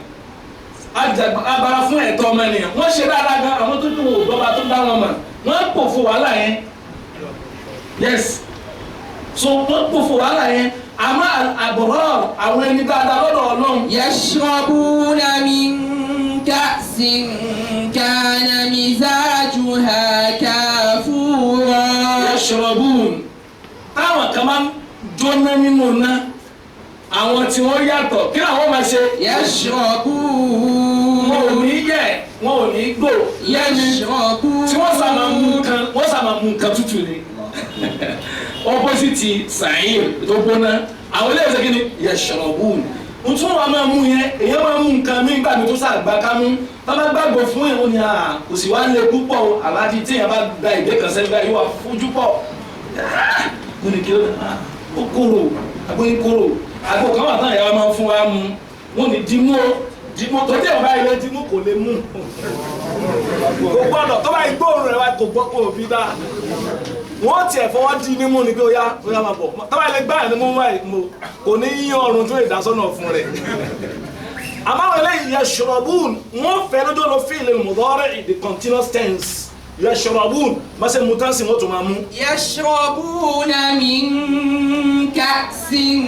ajìjàgbara fún ẹ̀tọ́ ọmọnìyàn wọ́n ṣe dáadáa gan àwọn tó ní wọ́n dọ́ba tó dá wọn mọ̀ wọ́n pò fún wàhálà yẹn yes so wọ́n pò fún wàhálà yẹn àmọ́ al-abrar àwọn ẹni dáadáa lọ́dọ̀ Ọlọ́run. yashrabuna min ka'sin kana mizajuha kafura. yashrabun táwọn kan máa ń jóná nínú náà àwọn tí wọ́n yàtọ̀ kí làwọn máa ṣe. yashrabun. wọn ò ní yẹ wọn ò ní gbò lẹ́nu tí wọ́n sábà mú nǹkan tútù ni opposite sa'ir tó gbóná àwọn ilé ìṣègùn ni yashrabun ntún wa máa mú yẹn èyàn máa mú nǹkan mí gbàgbé tó sàgbà ká mú tọ́lá gbàgbọ́ fún yẹn ó ní kò sì wá lé púpọ̀ aláàjì tí yẹn bá da ìgbé kan sẹ́yìn báyìí wà fojú pọ̀ mo ní kí ló ó kóró agbóyin kóró àgbo kan wà tán ìyá máa fún wa mú wọn ní dìímú tó dé ọba ilé dìímú kò lè mú kò gbọ́dọ̀ tó bá igbóòrùn rẹ̀ wá kò gbọ́ kò fi dá wọ́n tiẹ̀ fọwọ́ di nímú ni pé ó yá máa bọ̀ tó bá ilé gbáyà ni mo wá ìmọ̀ kò ní yíyan ọrùn tó lè dá sọ́nà fún rẹ̀ àmọ́ àwọn eléyìí yashrabun wọ́n fẹ́ lójó lọ fi'l al-mudari' the continuous tense yashrabun máṣe mú tán sí wọ́n tó máa mú. yashrabuna min ka'sin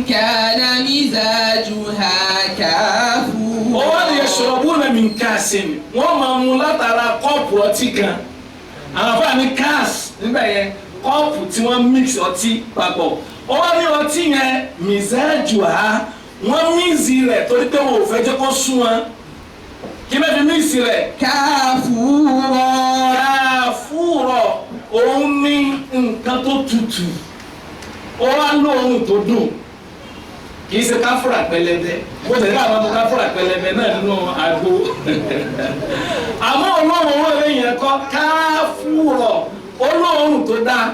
kana mizajuha kafura. ó wá ní yashrabuna min ka'sin wọ́n máa mú látara kọ́ọ̀pù ọtí kan àwọn afáàní káàs níbẹ̀ yẹn kọ́ọ̀pù tí wọ́n mix ọtí papọ̀ ó wá ní ọtí yẹn mizajuha wọ́n míìsì rẹ̀ torí pé wọn ò fẹ́ jẹ́ kó sún wọn kí ló fi míìsì rẹ̀. káfúrọ̀ òun ní nǹkan tó tutù ó wá lóorùn tó dùn kì í ṣe káfúrà pẹlẹbẹ bó tẹ̀lé àwọn ọmọ káfúrà pẹlẹbẹ náà nínú àgbo àmọ́ olóorùn wọn lè yẹn kọ́ káfúrọ̀ olóorùn tó dáa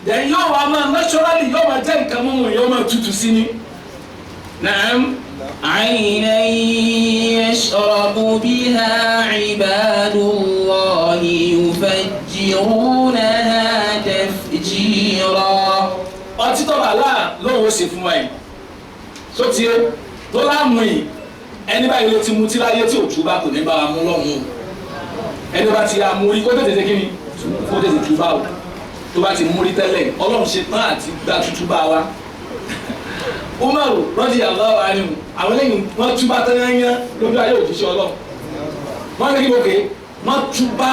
then yóò wá máa naturally yóò máa jẹ́ nǹkan mímu yóò máa tutù sí ni. نعم عينا يشرب بها عباد الله يفجرونها تفجيرا. ọtí tó bá láà lóun ó ṣe fún wa yìí tó tiẹ̀ tó láàmú yìí ẹni báyìí ló ti mu tí láyé tí òtún bá kò ní bá wa mú lọ́hùn o ẹni bá ti mú rí kó tètè ṣe kí ni kó tètè tú bá o tó bá ti mú rí tẹ́lẹ̀ Ọlọ́run ṣe tán àti gbá tútú bá wa. Umaru radiyallahu anhu àwọn lẹ́yìn wọ́n túbá tẹ́yẹ́yẹ́ lójú ayé òjíṣẹ́ Ọlọ́run wọ́n ní kí wọ́n ké wọ́n túbá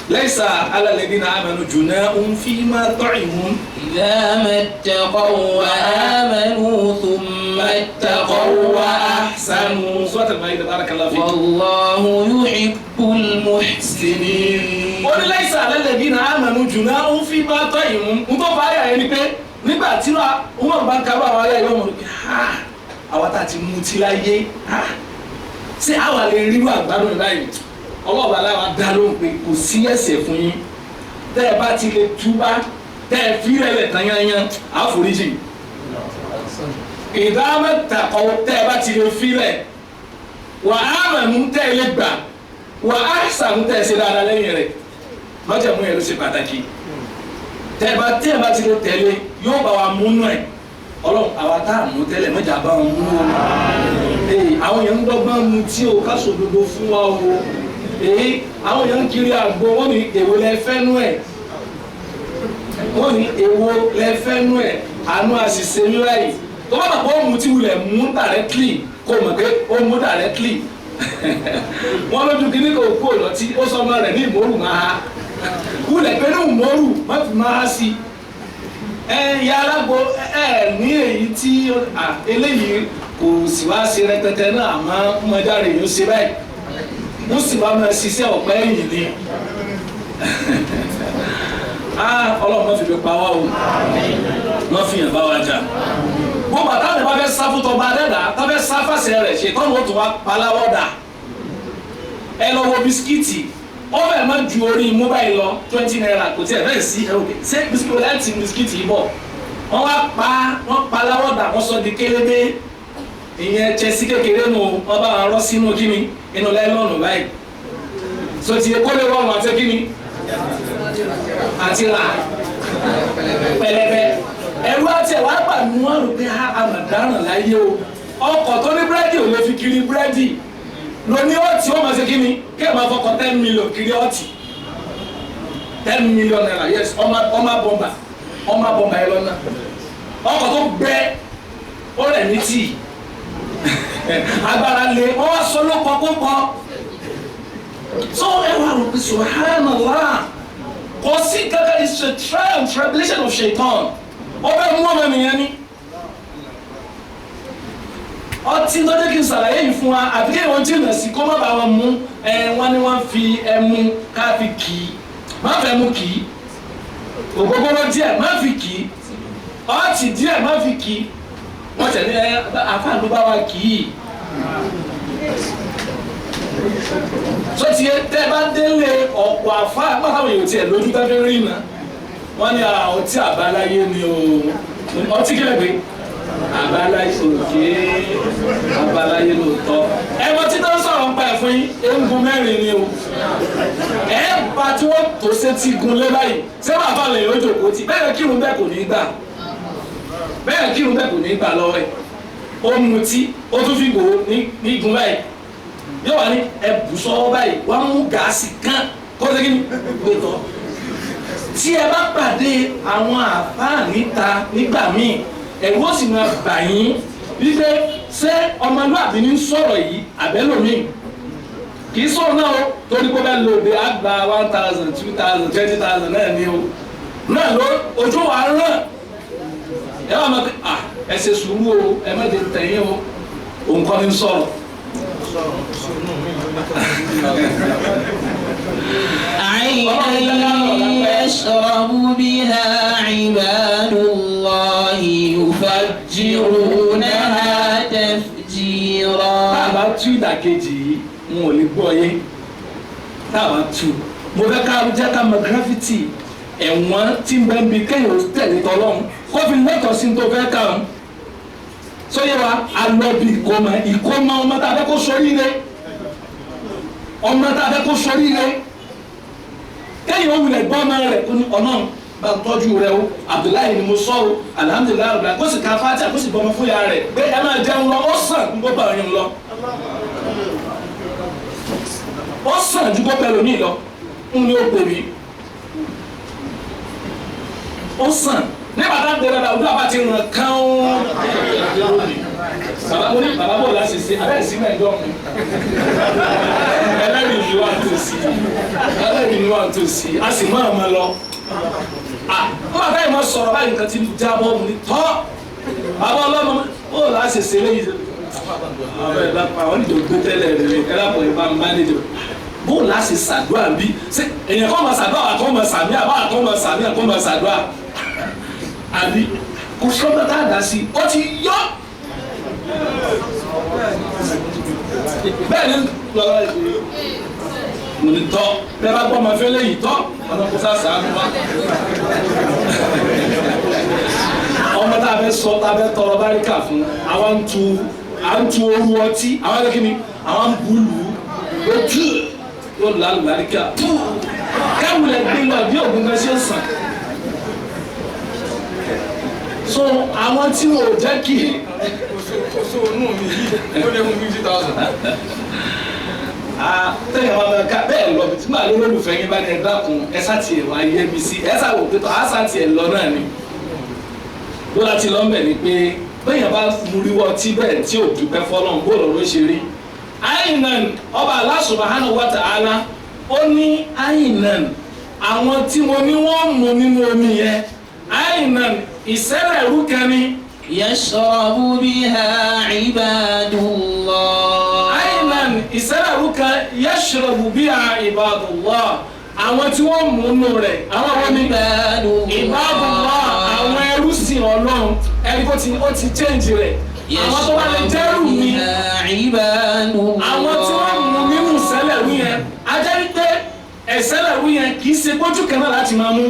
laysa ala alladhina amanu junahun fima ta'imun idha mattaqaw wa amanu thumma ittaqaw wa ahsanu. Suratul Ma'idah barakallahu fik. wallahu yuhibbul muhsinin. ó ní laysa ala alladhina amanu junahun fima ta'imun ń tó bá yà ẹni pé nígbà tí wọ́n bá ń kábọ̀ àwọn ayé ìwọ̀n mọ̀ pé àwa tá a ti mú ti láyé ṣé àwa lè rírú àgbàdo báyìí ọlọ́ọ̀bá aláwa dá lóhùn pé kò sí ẹ̀ṣẹ̀ fún yín tẹ́ ẹ bá ti lè túbá tẹ́ ẹ fi rẹ̀ tán yányán àforíjì ìdámẹ́tàkọ́ tẹ́ ẹ bá ti lè fi rẹ̀ wà á mẹ̀mú tẹ́ ẹ lè gbà wà á sàmú tẹ́ ẹ ṣe dáadáa lẹ́yìn rẹ̀ májẹ̀mú yẹn ló ṣe pàtàkì tẹ́ ẹ bá ti lè tẹ̀lé yóò bá wa múnú ẹ̀ Ọlọ́run àwa tá a mú tẹ́lẹ̀ mẹ́jà bá wọn mú o àwọn yẹn ń dọ́gbọ́n mu tí o ká sòdodo fún wa o àwọn yẹn ń kiri àgbo wọ́n ní èwo lẹ fẹ́ nú ẹ̀ wọ́n ní èwo lẹ fẹ́ nú ẹ̀ àánú àṣìṣe mìíràn yìí tó bá bàbá òun ti wulẹ̀ mú directly kó mọ̀ pé ó mú directly wọ́n lójú kí ní kò kú òlọ́tí ó sọ ọmọ rẹ̀ ní ìmọ̀rù máa wulẹ̀ pé ní ìmọ̀rù má fi máa sí ẹ̀yà alágbo ní èyí tí eléyìí kò sì wá ṣe rẹpẹtẹ náà àmọ́ ọmọdé yóò ṣe báyìí wọ́n sì wá máa ṣiṣẹ́ ọ̀pẹ́ yìí ni Ọlọ́run má fi fi pa wá o má fi yàn bá wa jà gbogbo àtàwọn bá fẹ́ sá fún tọba dẹ́dà tá fẹ́ sá fàṣẹ rẹ̀ ṣe tọ́nu ó tún wá paláwọ́ dà ẹ lọ wo bisikíìtì ó bẹ̀rẹ̀ má ju orí mobile lọ 20 naira kò tí ẹ̀ bẹ́ẹ̀ sí ẹ̀ òkè ṣé bisikíìtì láti bisikíìtì yìí bọ̀ wọ́n paláwọ́ dà wọ́n sọ di kélébé ìyẹn Chelsea kékeré nù wọ́n bá wọn rọ́ sínú kíni inú lẹ́lọ́nù báyìí so ti kó lè rọrùn àti kíni àti là pẹlẹbẹ ẹrú àti ẹwà gbà ní wọn rò pé àmàdáràn láyé o ọkọ̀ tó ní búrẹ́dì ò lè fi kiri búrẹ́dì lóní ọtí ó máa ṣe kíni kí ẹ máa fọkọ 10 million kiri ọtí 10 million naira yes ọmọ bọmba ọmọ abọ́mọ ẹ lọ́nà ọkọ̀ tó gbẹ ó rẹ̀ ní tíì agbára lé wọ́n wá sọ ló kọ́kọ́ so ẹ wá rò pé subhanallah kò sí kankan it's a trial and tribulation of shaitan ó bẹ mú ọmọ nìyẹn ni ọtí tó dé kí n ṣàlàyé yìí fún wa àbí kí wọ́n jìnnà sí kó má bàa wọn mú wọ́n ní wọ́n fi ẹmu ká fi kì í má fẹ́ mú kì í ògógóró díẹ̀ má fi kì í ọtí díẹ̀ má fi kì í wọ́n tẹ̀lé àfáà ló bá wa kì í so ti tẹ́ bá délé ọ̀pọ̀ àfáà pàtàkì èèyàn tiẹ̀ lójú tẹ́fẹ́ rí iná wọ́n ní ọtí àbáláyé ni o ọtí kílẹ̀ pé àbáláyé òkè àbáláyé lóòótọ́ ẹ̀wọ̀n tí tó ń sọ̀rọ̀ ń pa ẹ̀ fún yín eégún mẹ́rin ni o bá tí wọ́n tó ṣe ti gun lé báyìí ṣé bàbá lè yóò jòkó tí bẹ́ẹ̀ kírun bẹ́ẹ̀ kò ní gbà bẹ́ẹ̀ kírun bẹ́ẹ̀ kò ní gbà lọ́wọ́ ẹ̀ ó mutí ó tún fi gbòó ní igun báyìí yóò wá ní ẹbù sọ́wọ́ báyìí wọ́n mú gáàsì kan kó ṣe kí ni gbé tọ́ tí ẹ bá pàdé àwọn àfáà níta nígbà míì ẹ̀rù ó sì máa bà yín wípé ṣé ọmọlúwàbí ní sọ̀rọ̀ yìí àbẹ́lòmíì kì í sọ̀rọ̀ náà o torí pé bẹ́ẹ̀ lòdì àgbà 1,000 2,000 20,000 náà ni o náà ló ojú wa rán ẹ wà máa ẹ ṣe sùúrù o ẹ má lè tẹ̀yìn o òun kọ́ ni sọ̀rọ̀. عينا يشرب بها عباد الله يفجرونها تفجيرا. tábà tú ìdàkejì yìí n ò lè gbọ́ yé tábà tú mo fẹ́ ká jẹ́ ká mọ gírafìtì ẹ̀wọ̀n tí ń bẹ́ ń bi kéèyàn tẹ̀lé tọ́lọ́hún kó fi lẹ́tọ̀ọ́ sí tó fẹ́ kàn án sóyè wa alọ́bì ìkómọ ọmọ tá a fẹ́ kó soríire ọmọ tá a fẹ́ kó soríire kéèyàn ó wulẹ̀ gbọ́ ọmọ rẹ̀ kó ní ọ̀nà bá tọ́jú rẹ̀ o Abdullahi ni mo sọ o alhamdulilayi ọ̀la kó sì ka fati kó sì bọ́ ọmọ fún ya rẹ̀ pé ẹ máa jẹun lọ ó sàn kó bá ọyún lọ ó sàn ju kó pẹ̀lú mi lọ ń ní ó pè mí ó sàn nígbà tá a dẹrẹ la ojú àbá ti ràn kán bàbá mo ní bàbá bò láti ṣe abẹ́rẹ́ sí mẹ́jọ mi ẹlẹ́rìí ni wà tó sí ẹlẹ́rìí ni wà tó sí a sì máa ma lọ ó bàbá yìí máa sọ̀rọ̀ báyìí nǹkan ti jábọ́ mu ní tọ́ bàbá ọlọ́mọ bò láti ṣe léyìí àwọn ìjọ gbé tẹ́lẹ̀ rẹ̀ ẹlẹ́pọ̀ ìbá ń bá níjọ bó láti ṣàdúrà bí èèyàn kọ́ máa ṣàdúrà àkọ́ máa sàmì àbá àkọ́ máa sàmì àkọ́ máa ṣàdúrà àbí kò sọ́dọ̀ tá a dá sí ó ti yọ. bẹ́ẹ̀ ni lọ́wọ́ ìgbé mo ní tọ́ bẹ́ẹ̀ bá gbọ́ ọmọ fẹ́ léyìí tọ́ ọ̀nà kò sá sàánú wa. ọmọ tá a fẹ́ sọ tá a fẹ́ tọrọ báríkà fún àwa ń tu ooru ọtí àwa lè kí ni àwa ń búlù lójú yóò lálù báríkà káwulẹ̀ gbé lọ bí ògùn kan ṣe ń sàn. so àwọn tí wọn ò jẹ́ kí. oṣù nù mí yìí ó lé fún 50,000. tẹ́yìn wọn bẹ ká bẹ́ẹ̀ lọ bí tí màá ló lólùfẹ́ yín bá ní ẹ dákun ẹ sàtì ẹ̀ wá yẹ mi sí ẹ sàwò pé tọ́ á sàtì ẹ̀ lọ náà ni. ló láti lọ bẹ̀ ni pé bẹ́yìn bá múriwọ́ tí bẹ́ẹ̀ tí ò dúpẹ́ fọ́lọ́n bó lọ́rọ́ ṣe rí. àyìnàn ọba Allah subhanahu wa ta'ala ó ní àyìnàn àwọn tí mo ní wọ́n mú nínú omi yẹn àyìnàn ìṣẹ̀lẹ̀ ẹ̀rú kan ni. يشرب بها عباد الله. àyìnàn ìṣẹ̀lẹ̀ ẹ̀rú kan yashrabu biha ibadullah àwọn tí wọ́n mú nù rẹ̀ àwọn wọn ni ibadullah àwọn ẹrú sìn Ọlọ́run ẹni kó ó ti change rẹ̀ àwọn tó wà lè jẹ́rù mi àwọn tí wọ́n mú nínú ìṣẹ̀lẹ̀ ẹ̀rú yẹn ajá wípé ìṣẹ̀lẹ̀ ẹ̀rú yẹn kì í ṣe gbójú kan náà láti máa mú.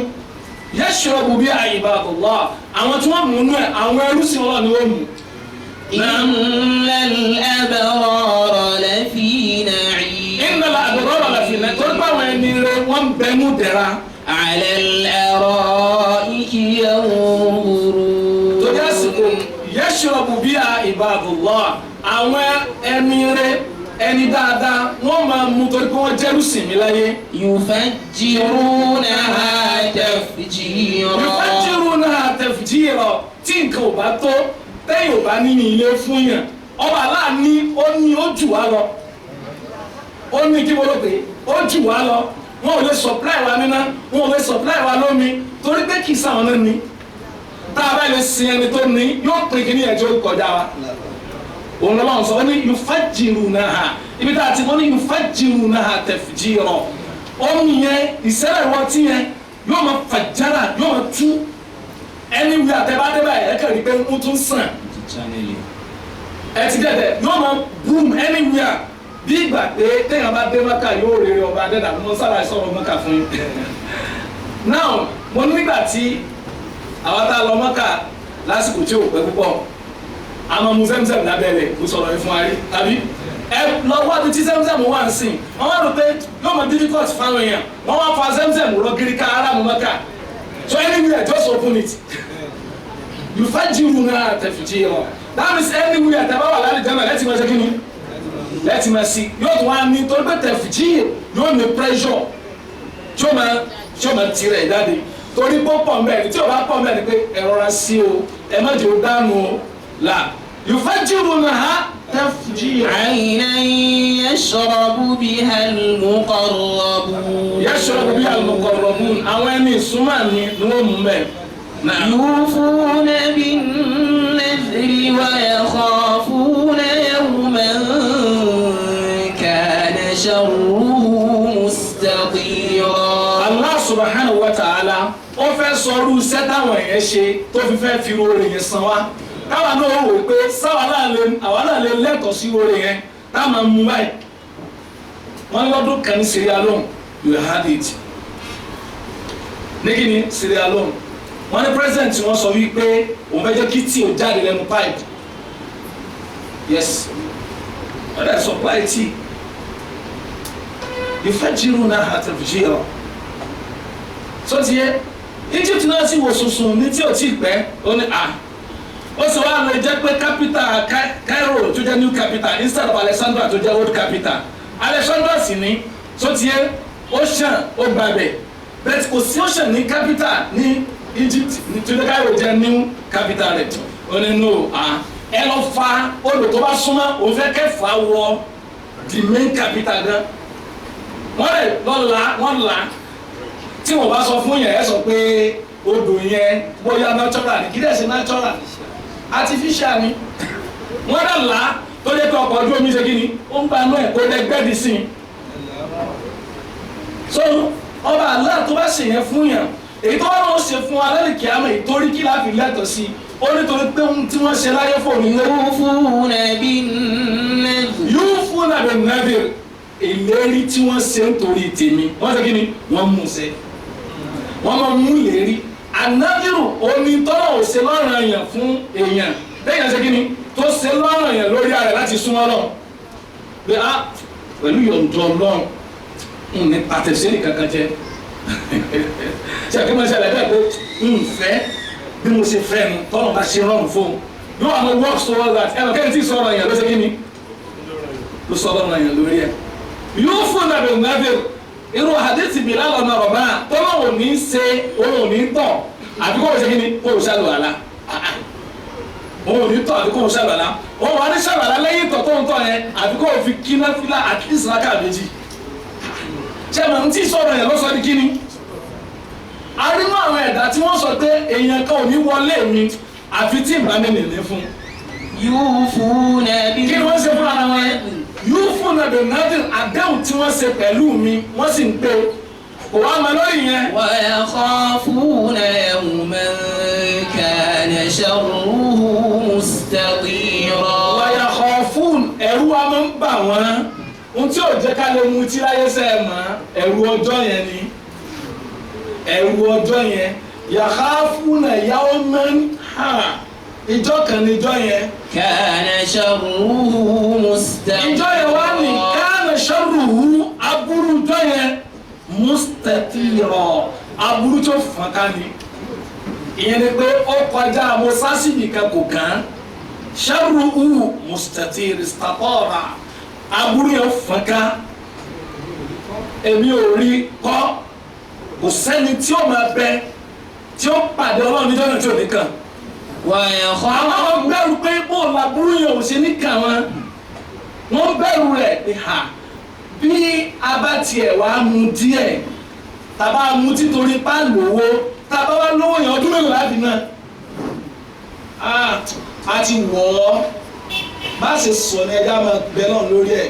yashrabu biha ibadullah àwọn tí wọ́n mú nú ẹ̀ àwọn ẹrú sí Ọlọ́run ni wọ́n mú. innal abrara lafi na'im. innal abrara lafi na'im tó bá wọn ẹni rẹ wọ́n bẹnu dẹ̀ra. ala al-ara'iki yanzurun. tó yẹ sìkò yashrabu biha ibadullah àwọn ẹni rẹ ẹni dáadáa wọ́n máa mú torí pé wọ́n jẹ́rú sìn mí láyé. يفجرونها تفجيرا yufajirunaha tafjira tí nǹkan ò bá tó tẹ́yìn ò bá ní ilé fún yàn ọba aláàní ó ní ó jù wá lọ ó ní kí wọ́n ló pé ó jù wá lọ wọn ò lè supply wa níná wọn ò lè supply wa lómi torí pé kì í sáwọn náà ní tá a bá lè sin ẹni tó ní yóò pín kí ní ẹjọ́ kọjá wa òun lọ́wọ́ sọ wọ́n ní yufajirunaha ibi tá a ti wọ́n ní yufajirunaha tafjira omi yẹn ìṣẹ̀lẹ̀ ìwọ́n tí yẹn yóò máa fàjára yóò máa tú ẹni wí àtẹ̀bádébà ẹ̀ kẹ́rì pé ń tún sàn ẹ ti dẹ̀dẹ̀ yóò máa boom ẹni wí à bí ìgbà pé téèyàn bá dé Mẹ́kà yóò rere ọba adẹ́dà mo sábà sọ̀rọ̀ Mẹ́kà fún yín now mo nígbà tí àwọn tá a lọ Mẹ́kà lásìkò tí ò pẹ́ púpọ̀ àmọ́ mu Zemzem lábẹ́rẹ́ mo sọ̀rọ̀ yìí fún wa rí tàbí ẹ lọ wá bí tí Zemzem wà ń sìn wọ́n wá rò pé yóò mọ difficult fáwọn èèyàn wọ́n wá fa Zemzem lọ gírí ká ara mu Mẹ́kà so anywhere just open it yufajirunaha tafjira that means anywhere tẹ́ bá wà lálẹ́ jẹ́mẹ̀ lẹ́tì máa ṣe kí ni lẹ́tì máa sí yóò tún wá ní torí pé tafjir yóò ní pressure tí ó máa tirẹ̀ jáde torí pé ó pọ̀ mẹ́rin tí ò bá pọ̀ mẹ́rin pé ẹ rọra sí o ẹ má jẹ́ o dánú o là yufajirunaha تفجير عينا يشرب بها المقربون يشرب بها المقربون àwọn ẹni ìsúnmọ́ ni wọ́n mú bẹ́ẹ̀. يوفون بالنذر ويخافون يوما كان شره مستطيرا. Allah subhanahu wa ta'ala ó fẹ́ sọrú iṣẹ́ táwọn èèyàn ṣe tó fi fẹ́ fi oore yẹn san wá káwa náà wò pé àwa náà lè lẹ́tọ̀ọ́ sí oore yẹn táwọn máa mú báyìí wọ́n lọ́dún kan ní Sierra Leone you had it ní kí ni Sierra Leone wọ́n ní president wọ́n sọ wípé òun fẹ́ jẹ́ kí tí o jáde lẹ́nu pipe yes wọ́n dẹ̀ supply tea yufajirunaha tafjira so ti yẹ Egypt náà ti wò sùnsùn ní tí o ti pẹ́ ó ní ó sì wá lè jẹ́ pé capital Cairo tó jẹ́ new capital instead of Alexandria tó jẹ́ old capital Alexandria sì ní tó ti yẹ ocean ó gbàgbẹ́ bẹ́ẹ̀ kò sí ocean ní capital ní Egypt tó jẹ́ Cairo jẹ́ new capital rẹ̀ ó ní no ẹ lọ fa odò tó bá súnmọ́ òun fẹ́ kẹfà wọ the main capital gan wọ́n lè wọ́n là tí wọ́n bá sọ fún yẹn ẹ sọ pé odò yẹn bóyá natural ní kí dẹ̀ sí natural artificial ni wọ́n dẹ̀ là tó jẹ́ pé ọkọ̀ ojú omi ṣe kí ni ó ń gbanú ẹ̀ kó dẹ̀ gbẹ́dì sí i so ọba Allah tó bá ṣe yẹn fún yẹn èyí tó wọ́n ṣe fún wa lẹ́yìn kí á mọ̀ ìtorí kí láti lẹ́tọ̀ọ́ sí i ó nítorí pé ohun tí wọ́n ṣe láyé fò ní yufuna bin nadhir ìlérí tí wọ́n ṣe nítorí tèmi wọ́n ṣe kí ni wọ́n mú ṣe wọ́n máa mú ìlérí anadiru onítọ́nà ò ṣe lọ́rùn èèyàn fún èèyàn lẹ́yìn ṣe kí ni tó ṣe lọ́rùn èèyàn lórí ara láti súnmọ́ lọ pé pẹ̀lú yọ̀ǹdọ̀ Ọlọ́run ní pàtẹ́sẹ́nì kankan jẹ́ ṣe àkíyèmí ṣẹlẹ̀ bẹ́ẹ̀ pé fẹ́ bí mo ṣe fẹ́ nu tọ́nà bá ṣe rọrùn fún un yóò àwọn work towards that ẹ̀rọ kẹ́hìn tí sọ̀rọ̀ èèyàn ló ṣe kí ni ló sọ̀rọ̀ èèyàn lórí ẹ̀ yóò fún nàbẹ̀ nàbẹ̀ irú àdéhìí Bilal ọ̀nà ọ̀bá tọ́lá ò ní ṣe òun ò ní tọ̀ àbí kò ṣe kí ni kò ṣàlù àlá òun ò ní tọ̀ àbí kò ṣàlù àlá òun wà ní ṣàlù àlá lẹ́yìn tọ̀ tó ń tọ̀ yẹn àbí kò fi kíná fílà at least rákà méjì ṣé màá ń tí sọ̀rọ̀ yẹn ló sọ ní kí ni arínú àwọn ẹ̀dá tí wọ́n sọ pé èèyàn kan ò ní wọlé mi àfi tí ìbámi nìlé fún. yufuna bin kí ni wọ́n ṣe fún ara wọn yufuna bin nadhir àdéhùn tí wọ́n ṣe pẹ̀lú mi wọ́n sì ń pè kò wá ma lórí yẹn. wa yakhafuna yawman kana sharruhu mustatira. wa yakhafun ẹ̀rù wa máa ń bà wọ́n ohun tí ò jẹ́ ká lè mú tí láyé sẹ́ẹ̀ mọ́ ẹ̀rù ọjọ́ yẹn ni ẹ̀rù ọjọ́ yẹn yakhafuna yawman ìjọ kan níjọ́ yẹn. kana sharruhu mustatira. ìjọ yẹn wá ní kana sharruhu aburú jọ yẹn mustatira aburú tó fọ́n ká ní. ìyẹn ni pé ó kọjá mo sásìbì kan kò kàn sharruhu mustatir istatara aburú yẹn fọ́nká èmi ò rí kọ́ kò sẹ́ni tí ó máa bẹ tí ó pàdé ọlọ́run níjọ́ náà tí ò ní kàn. àwọn bẹ̀rù pé bóòlù aburú yẹn ò ṣe ní kàn wọ́n bẹ̀rù rẹ̀ pé ha bí a bá tiẹ̀ wá mu díẹ̀ tàbá mu títorí pa lówó tàbá wá lówó yẹn ọdún mélòó láti náà a ti wọ̀ ọ́ bá ṣe sọ ní ẹja máa bẹ náà lórí ẹ̀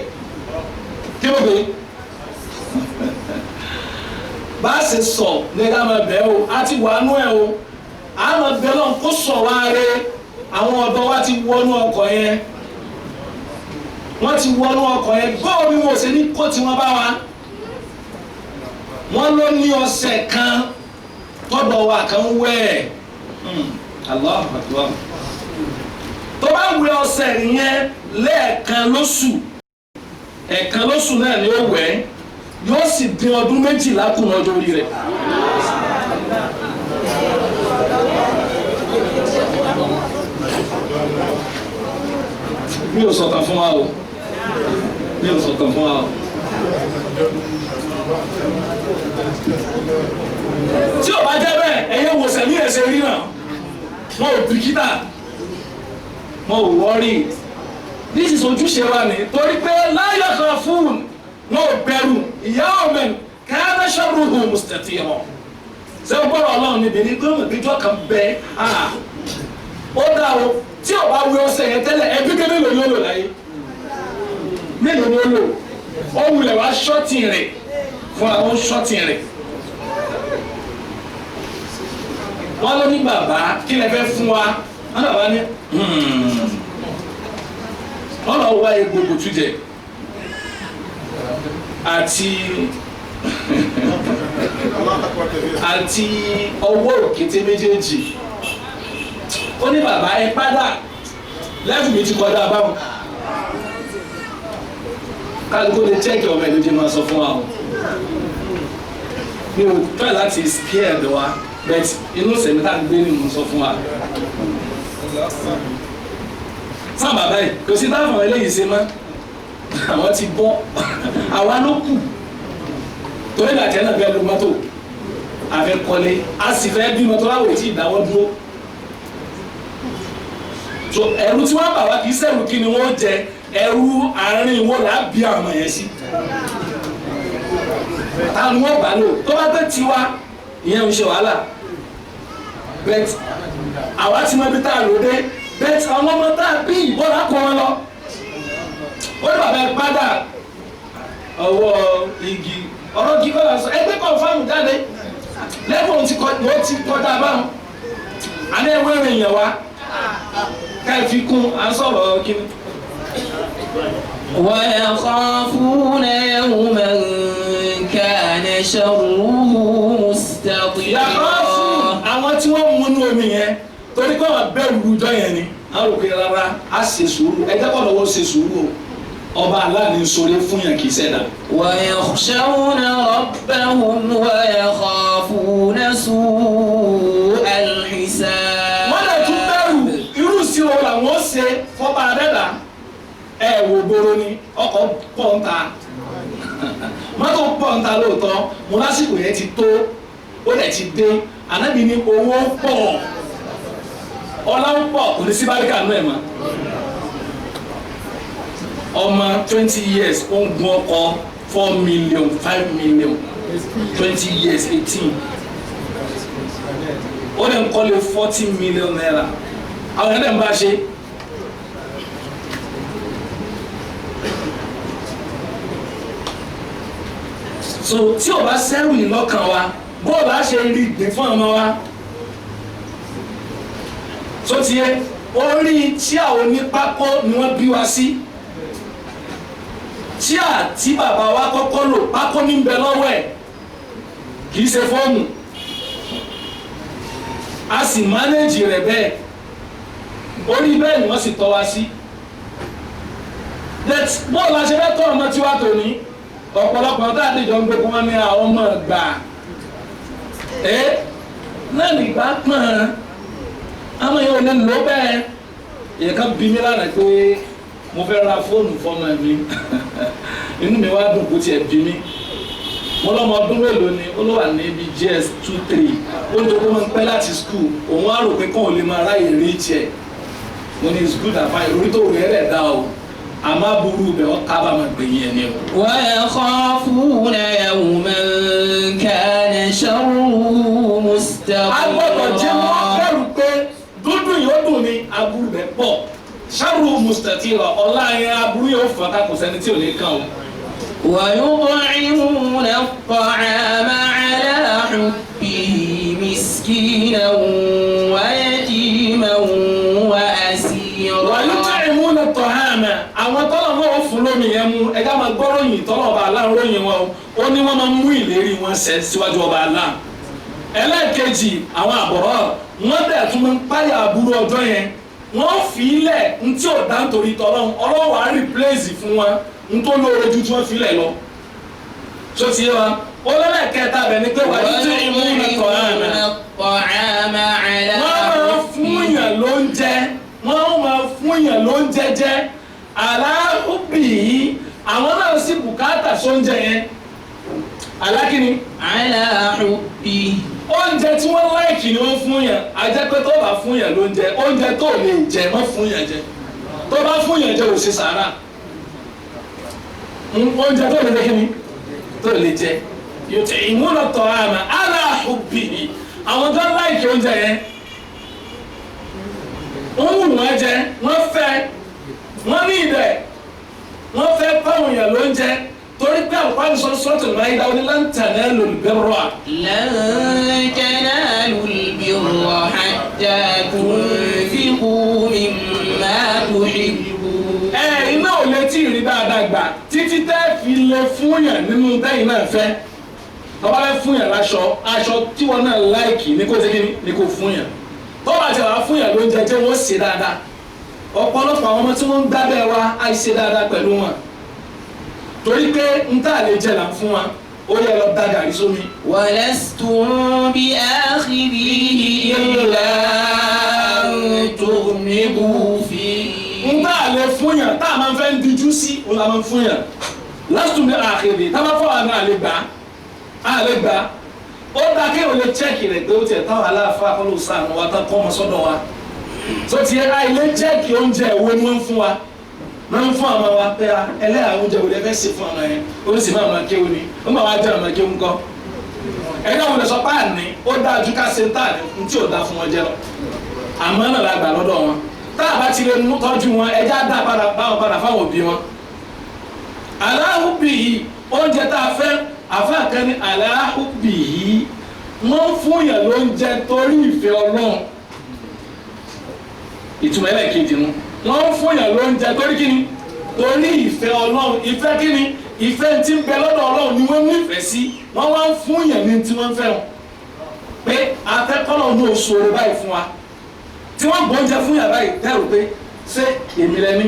kí ló dé bá ṣe sọ ní ẹja máa bẹ o a ti wà nú ẹ o a máa bẹ náà kó sọ wá rẹ àwọn ọ̀dọ́ wa ti wọnú ọkọ̀ yẹn wọ́n ti wọnú ọkọ̀ yẹn gbọ́ bí wọ́n ṣe ní kó tí wọ́n bá wa wọ́n ló ní ọṣẹ kan tọ́dọ̀ wa kan wẹ̀ Allahu Akbar tó bá wẹ ọṣẹ yẹn lẹ́ẹ̀kan lóṣù ẹ̀ẹ̀kan lóṣù náà ni ó wẹ̀ yóò sì dín ọdún 12 kù lọ́jọ́ orí rẹ̀. mi ò sọ̀tàn fún wa o mi ò sọ̀tàn fún wa o. tí o bá jẹ́ bẹ́ẹ̀ ẹ̀yẹ wò sẹ́mi ẹ̀sẹ̀ rí náà wọn ò bìkítà wọn ò wọ́rí this is ojúṣe wa ni torí pé láyọ̀ kan fún wọn ò bẹ̀rù ìyá ọ̀mẹ́n káyọ̀ sharruhu mustatira ṣé o gbọ́dọ̀ ọlọ́run níbi ní gómìnà ìjọ kan bẹ́ẹ̀ ó dá o tí o bá wí ọṣẹ yẹn tẹ́lẹ̀ ẹbí kéde ló lò láyé mélòó ló lò ó wulẹ̀ wá ṣọ́ọ̀tì rẹ̀ fún àwọn ṣọ́ọ̀tì rẹ̀ wọ́n ló ní bàbá kí lè fẹ́ fún wa wọ́n bàbá ní wọ́n lọ wá egbò bòtújẹ àti ọwọ́ òkété méjèèjì ó ní bàbá ẹ padà lẹ́fù mi ti kọjá báwọn kálukú lè chẹ́kì ọmọ ẹ̀lú jẹ́ máa sọ fún wa o mi ò tọ́ láti scared wa but inú sẹ̀mí tá à ń gbé ni mo sọ fún wa sáà bàbá yìí kò sí táwọn eléyìí ṣe mọ́ àwọn ti bọ́ àwa ló kù torí ìgbàjẹ́ náà fẹ́ lu mọ́tò àfẹ́ kọ́lé a sì fẹ́ bí mọ́tò láwòrán tí ìdáwọ́ dúró so ẹrù tí wọ́n bà wá kì í ṣẹ̀rù kí ni wọ́n jẹ ẹrù àárín wọn là á bí àwọn yẹn sí táwọn wọn bá lò tó bá tẹ́ tiwa ìyẹn ń ṣe wàhálà bẹ́ẹ̀ àwa ti mọ ibi tá a lò dé bẹ́ẹ̀ àwọn ọmọ tá a bí ìbọn là kọ́ wọn lọ ó ní bàbá ẹ padà ọwọ́ igi ọ̀rọ̀ kí kọ́lá sọ ẹgbẹ́ kan fáwọn jáde lẹ́gbọ̀n ti kọjá báwọn àní ẹwọ́ ìrìn yẹn wá káyọ̀ fi kún à ń sọ̀rọ̀ kí ni. ويخافون يوما كان شره مستطيرا. àwọn tí wọ́n mú inú omi yẹn torí pé wọ́n bẹ̀rù lùjọ́ yẹn ni àwọn òkè rárá á ṣe sùúrù ẹjẹ́ kọ́ lọ́wọ́ ṣe sùúrù ọba aláàánú sọ̀rọ̀ fún yàn kì í ṣẹ̀dá. ويخشون ربهم ويخافون سوء الحساب. wọ́n lè tún bẹ̀rù irú ìṣirò làwọn ṣe fọba adẹ́dà ẹ wò gbòòrò ni ọkọ̀ pọ̀ǹta mọ́tò pọ̀ǹta lóòótọ́ mo lásìkò yẹn ti tó ó dẹ̀ ti dé ànábì ní owó pọ̀ ọlá ń pọ̀ kò ní sí báríkà nù ẹ̀ mọ́ ọmọ 20 years ó ń gun ọkọ̀ 4 million 5 million 20 years 18 ó dẹ̀ ń kọ́lé 40 million naira àwọn ẹ̀dẹ̀ ń bá ṣe. so tí o bá sẹ́rù yìí lọ́kàn wa bóòlù á ṣe rí ìgbín fún ọmọ wa tó ti yẹ orí tí àwọn onípákó ni wọ́n bí wa sí tí àti bàbá wa kọ́kọ́ lò pákó ní bẹ lọ́wọ́ ẹ̀ kì í ṣe fọ́ọ̀mù a sì mánéjì rẹ̀ bẹ́ẹ̀ orí bẹ́ẹ̀ ni wọ́n sì tọ́ wa sí bóòlù á ṣe fẹ́ tọ́ ọmọ tiwa tòní ọ̀pọ̀lọpọ̀ tá a lè jọ ń gbé wọn ní àwọn ọmọ gbà náà nígbà pọ̀n àwọn yóò ní lò bẹ́ẹ̀ èèyàn kan bí mi lánàá pé mo fẹ́ ra fóònù fọ́mọ mi inú mi wá dùn kó tiẹ̀ bí mi mo lọ́mọ ọdún mélòó ni ó ló wà níbi JS 2-3 ó ní tó kó máa ń pẹ́ láti school òun á rò pé kóun lè máa ráyè rí tiẹ̀ mo ní it's good àfáà orí tó rẹ̀ rẹ̀ dá o àmọ́ burú bẹ̀ ọ́ kábàámọ̀ gbẹ̀yìn ẹ̀ ni o. ويخافون يوما كان شره مستطيرا. a gbọ́dọ̀ jẹ́ wọ́n bẹ̀rù pé dúdú yóò dùn ní aburú bẹ̀ pọ̀ ṣáàrù mustatira ọ̀la yẹn aburú yóò fà ká kò sẹ́ni tí ò ní kàn o. ويطعمون الطعام على حبه مسكينا ويتيما وأسيرا. ويطعمون الطعام àwọn tọ́lọ̀ náà ó fún lómi yẹn mú ẹ̀ka máa gbọ́rọ̀ yìí tọ́lọ̀ ọba aláǹ ròyìn wọn ó ní wọ́n máa mú ìlérí wọn ṣẹ síwájú ọba aláǹ. ẹlẹ́ẹ̀kejì àwọn àbọ̀rọ̀ wọ́n dẹ̀ tún máa ń páyà aburú ọjọ́ yẹn wọ́n fi ilẹ̀ ntí ò dá nítorí tọ́lọ́hún ọlọ́wọ́ á replace fún wọn ntó lóore ju tí wọ́n fi lẹ̀ lọ. tó ti yé wa ó lẹ́lẹ́kẹta bẹ̀ ni pé wà á tún ìmú ìmọ̀tọ̀ àmà wọ́n máa fún yàn lóúnjẹ wọ́n máa fún yàn lóúnjẹ jẹ aláhùbì yìí àwọn náà sì bùkátà sóúnjẹ yẹn alákìní. aláhùbì. oúnjẹ tí wọ́n láìkì ni wọ́n fún yàn ajẹ́ pé tó bá fún yàn lóúnjẹ oúnjẹ tó lè jẹ má fún yàn jẹ tó bá fún yàn jẹ ò ṣe sàárà oúnjẹ tó lè jẹ kíni tó lè jẹ yóò tẹ ìmúlọ̀tọ̀ àmà aláhùbì yìí àwọn tó láìkì oúnjẹ yẹn wọ́n wù wọ́n jẹ wọ́n fẹ́ wọ́n ní ìdẹ̀ wọ́n fẹ́ pàwọn èèyàn ló ń jẹ torí pé àwòrán sọ́tò náà yìí dáwọn ní lan tanalul birra. lan tanalul birra hatta tunfiqu mimma tuhibbun. iná ò lè tí ì rí dáadáa gbà títí tẹ́ fi lè fún yàn nínú tẹ́yìn náà fẹ́ tọ́ba fẹ́ fún yàn láṣọ aṣọ tí wọ́n náà láìkì ní kó segin ní kó fún yàn tọ́ba tí wàá fún yàn ló ń jẹ jẹ́ wọ́n ṣe dáadáa ọ̀pọ̀lọpọ̀ àwọn ọmọ tí wọ́n ń gbábẹ́ wa á ṣe dáadáa pẹ̀lú wọn torí pé n tá lè jẹ là ń fún wa ó yẹ lọ da gàrí sómi. walastum bi akhidhihi illa an tughmidu fihi. n tá lè fún yàn tá a máa fẹ́ ń dijú sí o la máa fún yàn lastum bi akhidhihi tá a máa fọ́ wa náà lè gbà ó dá kí o lè chẹ́ẹ̀kì rẹ̀ pé ó tiẹ̀ táwọn aláàfáà kọ́ ló sànù wa tán kọ́ ọmọ sọ́dọ̀ wa tó ti yẹ ká ilé chẹ́ẹ̀kì oúnjẹ wo ni wọ́n ń fún wa wọ́n ń fún àwọn wa pé ẹlẹ́yà oúnjẹ wo lè fẹ́ ṣe fún àwọn yẹn ó sì máa máa kéwòn ni ó máa wá jẹ́ àwọn kéwòn ńkọ́ ẹ̀yìn àwọn olùsọ páàní ó dáa ju ká ṣe ń tà ní tí ò dáa fún wọn jẹ lọ àmọ́ náà la gbà lọ́dọ̀ wọn tá a bá ti lè mú tọ́jú wọn ẹja dá báwọn padà fáwọn òbí wọn. aláhùbì yìí oúnjẹ tá a fẹ́ àfáàkẹ́ ní aláhùbì yìí wọ́n fún yàn lóúnjẹ torí ìfẹ́ Ọlọ́run ìtumọ̀ ẹlẹ́ẹ̀kejì nu wọ́n fún yàn lóúnjẹ torí kíni torí ìfẹ́ Ọlọ́run ìfẹ́ kíni ìfẹ́ tí ń bẹ lọ́dọ̀ Ọlọ́run ni wọ́n nífẹ̀ẹ́ sí wọ́n wá ń fún yàn ní tí wọ́n fẹ́ wọn pé afẹ́kọ́lọ́ ní oṣù oore báyìí fún wa tí wọ́n gbọ́njẹ fún yàn báyìí dẹ́rù pé ṣé èmi lẹ́ni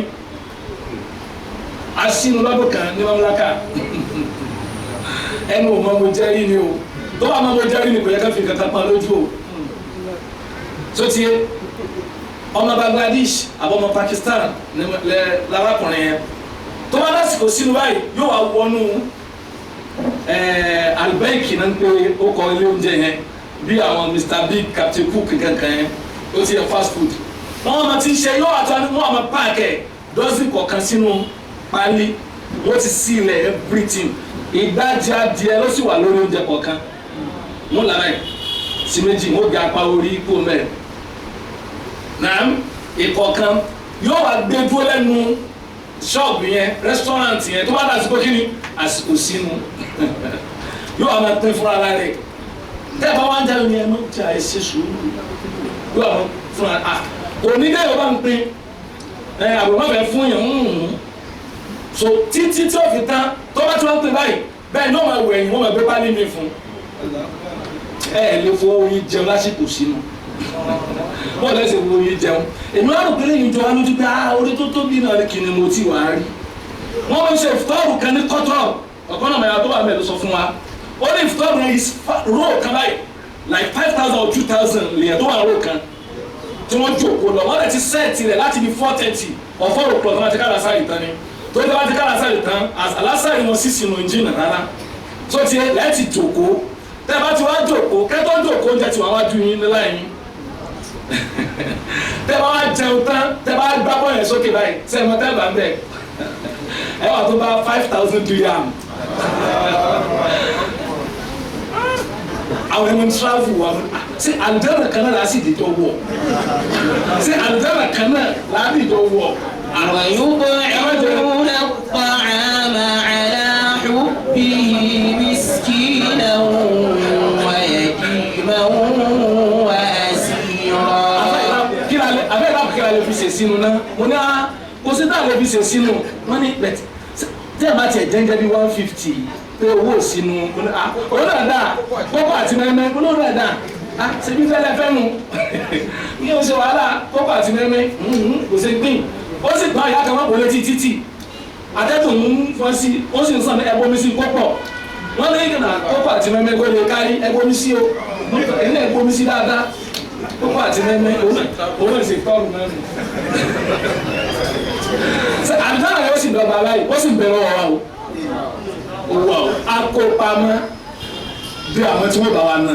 asínú lọ́dún kan ní mamlaka ẹnu ò mọ mo jẹ́rí ni o tó bá mọ mo jẹ́rí ni kò yẹ ká fi kankan pa lójú o tó ti yé ọmọ Bangladesh àbọ̀mọ Pakistan lárakùnrin yẹn tó bá lásìkò sínú báyìí yóò wá wọnú albaiki náà ń pè ó kọ ilé oúnjẹ yẹn bí àwọn Mr Big Captain Cook kankan yẹn ó ti yẹ fast food wọn máa ti ṣe yóò àtọ́ ní wọn máa páàkì dọ́sìn kọ̀ọ̀kan sínú pálí wọ́n ti sí ilẹ̀ everything ìgbájí adìẹ ló sì wà lórí oúnjẹ kọ̀ọ̀kan wọ́n lára ẹ̀ sí méjì wọ́n gbé apá orí kó mẹ́rin náà ìkọ̀ọ̀kan yóò wá gbé dúró lẹ́nu ṣọ́ọ̀bù yẹn rẹ́sítọ́rántì yẹn tó bá dà sí pé kí ni àsìkò sínú yóò wá máa pín fúnra ara rẹ̀ tẹ́ ẹ bá wá ń jáde ní ẹnu tí a yẹ ṣe sùúrù yóò wá máa fúnra òní dẹ́ yóò bá ń pín àbúrò má fẹ́ fún yẹn so títí tí ó fi tán tó bá tí wọ́n ń pín báyìí bẹ́ẹ̀ ní wọ́n máa wọ ẹ̀yìn wọ́n máa gbé pálí mi fún lè fowó yín jẹun lásìkò sínú wọ́n lẹ́sẹ̀ wo yín jẹun èmi wá rò pé lẹ́yìn ìjọba lójú pé orí tó tóbi náà kì ni mo ti wà á rí wọ́n máa ń ṣe ìfitọ́rù kan ní kọ́tọ́ ọ̀kan náà mẹ́ta tó wà mẹ́ta sọ fún wa ó ní ìfitọ́rù yẹn row kan báyìí like 5,000 or 2,000 lèyàn tó wà row kan tí wọ́n jòkó lọ wọ́n lè ti sẹ́ẹ̀tì rẹ̀ láti bí 4:30 or 4 o'clock wọ́n ti ká lásàrì tán ni tó ní wọ́n ti ká lásàrì tán alásàrì wọn sì sínú jìnnà rárá tó ti lẹ́ẹ̀tì jòkó tẹ́ bá ti wá jòkó kẹ́tọ́ jòkó oúnjẹ ti wà wájú yín nílá yín tẹ́ bá wá jẹun tán tẹ́ bá gbá bọ́ yẹn sókè báyìí sẹ́yìn mọ́ tẹ́ bá ń bẹ̀ ẹ wà tó bá 5,000 dirham àwọn ẹ̀wọ̀n travel wà sí àlùjánnà kan náà láti dìjọ wọ̀ sí àlùjánnà kan náà láti dìjọ wọ̀. ويطعمون الطعام على حبه مسكينا ويتيما وأسيرا. abẹ́ ìlànà kí a lè fi ṣe sínú náà mo ní kò sí tá a lè fi ṣe sínú wọ́n ní bẹ̀tẹ̀ tí a bá tiẹ̀ jẹ́ńjẹ́ bí 150 pé owó sínú olóòdà kókó àti mẹ́mẹ́ olóòdà ṣebí fẹ́lẹ́ fẹ́nu ní o ṣe wàhálà kókó àti mẹ́mẹ́ kò ṣe gbìn ó sì gbọ́n ìyá kan wọ́n kò létí títì àtẹ́tù ń fọ́n sí ó sì ń sàn ẹbomi sí pọ́pọ̀ wọ́n ní ìgbà kókó àti mẹ́mẹ́ kó lè kárí ẹbomi sí o ilé ẹbomi sí dáadáa kókó àti mẹ́mẹ́ òun sì tọ́rù mẹ́rin àdúrà yóò sì dọ̀gba báyìí ó sì bẹ̀rẹ̀ ọ̀wá o owó akópamọ́ bí àwọn tí wọ́n bá wa ná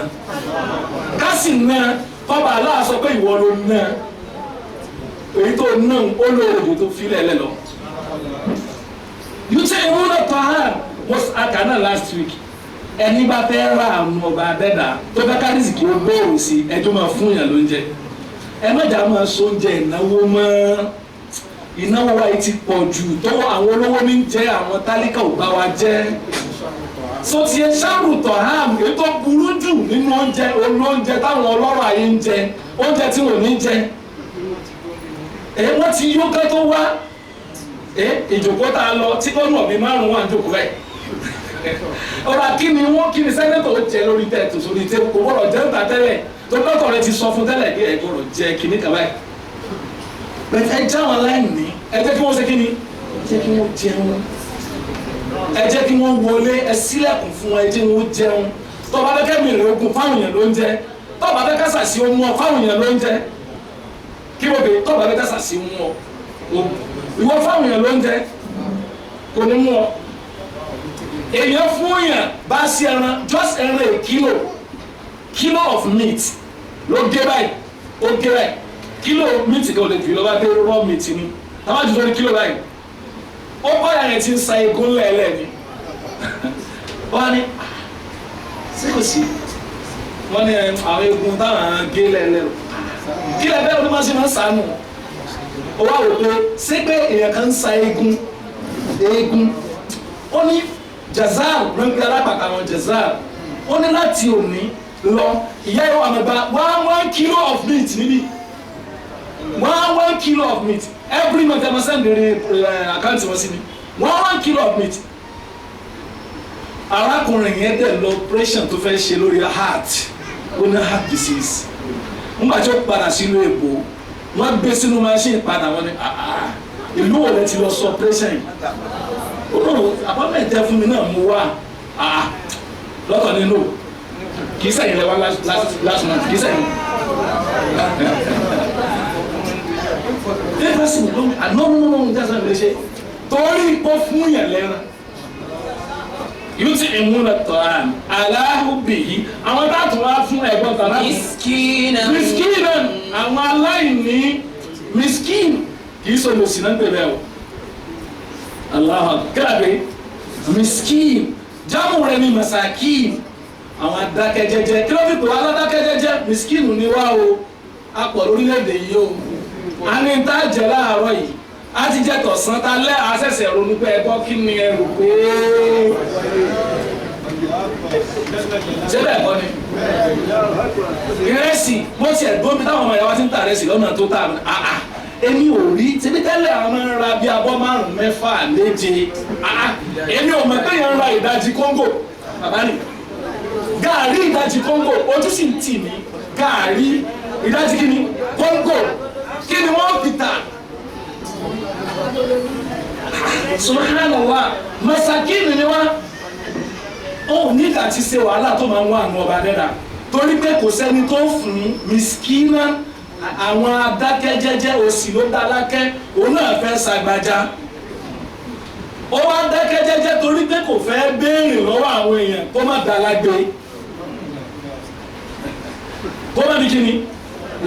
ká sì ná ọba aláà sọ pé ìwọ ló ná èyí tó ná ó lóòrò tó filẹ̀ lẹ́ lọ. you say ìwọ náà tọ́ hàn wọ́n àkànnà last week ẹni bá fẹ́ ra àwọn ọba abẹ́dà tó fẹ́ kárísì kí ó gbòòrò sí ẹjọ́ máa fún yàn lóúnjẹ ẹ mọ̀jà máa so oúnjẹ ìnáwó mọ́ ìnáwó wa ti pọ̀ jù tó àwọn olówó ní jẹ́ àwọn tálíkà ò bá wa jẹ́ so ti ẹ ṣàrùtọ̀ ham ètò burú jù nínú oúnjẹ olóúnjẹ táwọn ọlọ́rọ̀ ayé ń jẹ oúnjẹ tí wọ́n ní jẹ wọ́n ti yó kẹ́ tó wá ìjòkó tá a lọ tí ó nù ọ̀bí márùn-ún wà ń jòkó ẹ̀ ọ̀rọ̀ kí ni sẹ́nẹ́tọ̀ ó jẹ lórí tẹ̀tù sórí tẹ̀ kò gbọ́dọ̀ jẹ́ níta tẹ́lẹ̀ tó dọ́kọ̀ rẹ ti sọ fún tẹ́lẹ̀ bí ẹ̀ gbọ́dọ̀ jẹ kíní kàwá ẹ̀ bẹ́ẹ̀ ẹ já wọn láìní ẹ jẹ́ kí wọ́n ṣe kíni ẹ jẹ́ kí wọ́n jẹun ẹ jẹ́ kí wọ́n wọlé ẹ ṣílẹ̀kùn fún ẹ jẹ́ wọ́n jẹun tó bá fẹ́ kẹ́mi rẹ̀ ogun fáwọn èèyàn ló ń jẹ tó bá fẹ́ kásà sí ohun ọ fáwọn èèyàn ló ń jẹ kí wọ́n bè tó bá fẹ́ kásà sí ohun ọ ìwọ fáwọn èèyàn ló ń jẹ kò ní mú ọ èèyàn fún yàn bá sí ẹran just ẹran a kilo of meat ló gé báyìí ó gé báyìí kilo meat kan ò lè fi lọ́wọ́ dé raw meat ni táwọn jù lórí kilo báyìí ó báyà yẹn ti ń sa egun lẹ́ẹ̀lẹ́ ni wọ́n á ní ṣé kò sí wọ́n ní àwọn egun táwọn gé lẹ́ẹ̀lẹ́ o kí lẹ́ẹ̀ bẹ́ẹ̀ onímọ̀ sí máa ń sànù ó wá wò pé ṣé pé èèyàn kan ń sa egun ó ní jazar ló ń gbé alápàtà àwọn jazar ó ní láti òní lọ ìyá ìwà àmàgbà 1 kilo of meat níbí 1 kilo of meat every month ẹ máa send àkáǹtì wọn sí mi 1 kilo of meat arákùnrin yẹn dẹ̀ lọ operation tó fẹ́ ṣe lórí heart ó ní heart disease nígbà tí ó padà sílùú èbó wọ́n gbé sínú machine padà wọ́n ní ìlú wo lẹ ti lọ sọ operation yìí olóòwò appointment ẹ fún mi náà mú wá lọ́tọ̀ nínú kì í sẹ́yìn lẹ́wọ́ last month kì í sẹ́yìn. Ẹ bá sì wọ́n no jásá lè ṣe torí pọ́ fún yàn lẹ́ran yóò ti ìmúna tọ́ àmì aláhùbì yìí àwọn táàtù wá fún ẹ̀gbọ́n tàbí miskinan àwọn aláìní miskin kì í sọ lòsì náà bẹ̀rẹ̀ o aláhùn kíláàbí miskin jámù rẹ̀ ní masakin àwọn adákẹ́jẹ́jẹ́ kí ló fi pè wá aládákẹ́jẹ́jẹ́ miskin ni wá o a pọ̀ lórílẹ̀‐èdè yìí o a ní tá a jẹ láàárọ̀ yìí a ti jẹ tọ̀sán ta lẹ́ àṣẹ̀ṣẹ̀ ronú pé ẹgbọ́ kí ni ẹ rò pé ṣé bẹ́ẹ̀ kọ́ ni ìrẹsì mo ti ẹ̀gbọ́n mi táwọn ọmọ ìyàwó ti ń ta ìrẹsì lọ́nà tó tà èmi ò rí ṣebí tẹ́lẹ̀ àwọn máa ń ra bí abọ́ 5, 6, 7 èmi ò mọ̀ pé yẹn ń ra ìdajì kóńgò bàbá nì gàárì ìdajì kóńgò ojú sì ń tì mí gàárì ìdajì kí ni kóńgò kí ni wọ́n fi tà subhanallah masakini ni wá ó nígbà tí ṣe wàhálà tó máa ń wá àwọn ọba dẹ́dà torí pé kò sẹ́ni tó fún miskina àwọn adákẹ́jẹ́jẹ́ òsì ló dá lákẹ́ òun náà fẹ́ ṣàgbàjá ó wá dákẹ́jẹ́jẹ́ torí pé kò fẹ́ béèrè lọ́wọ́ àwọn èèyàn kó má dá lágbé kó má di kí ni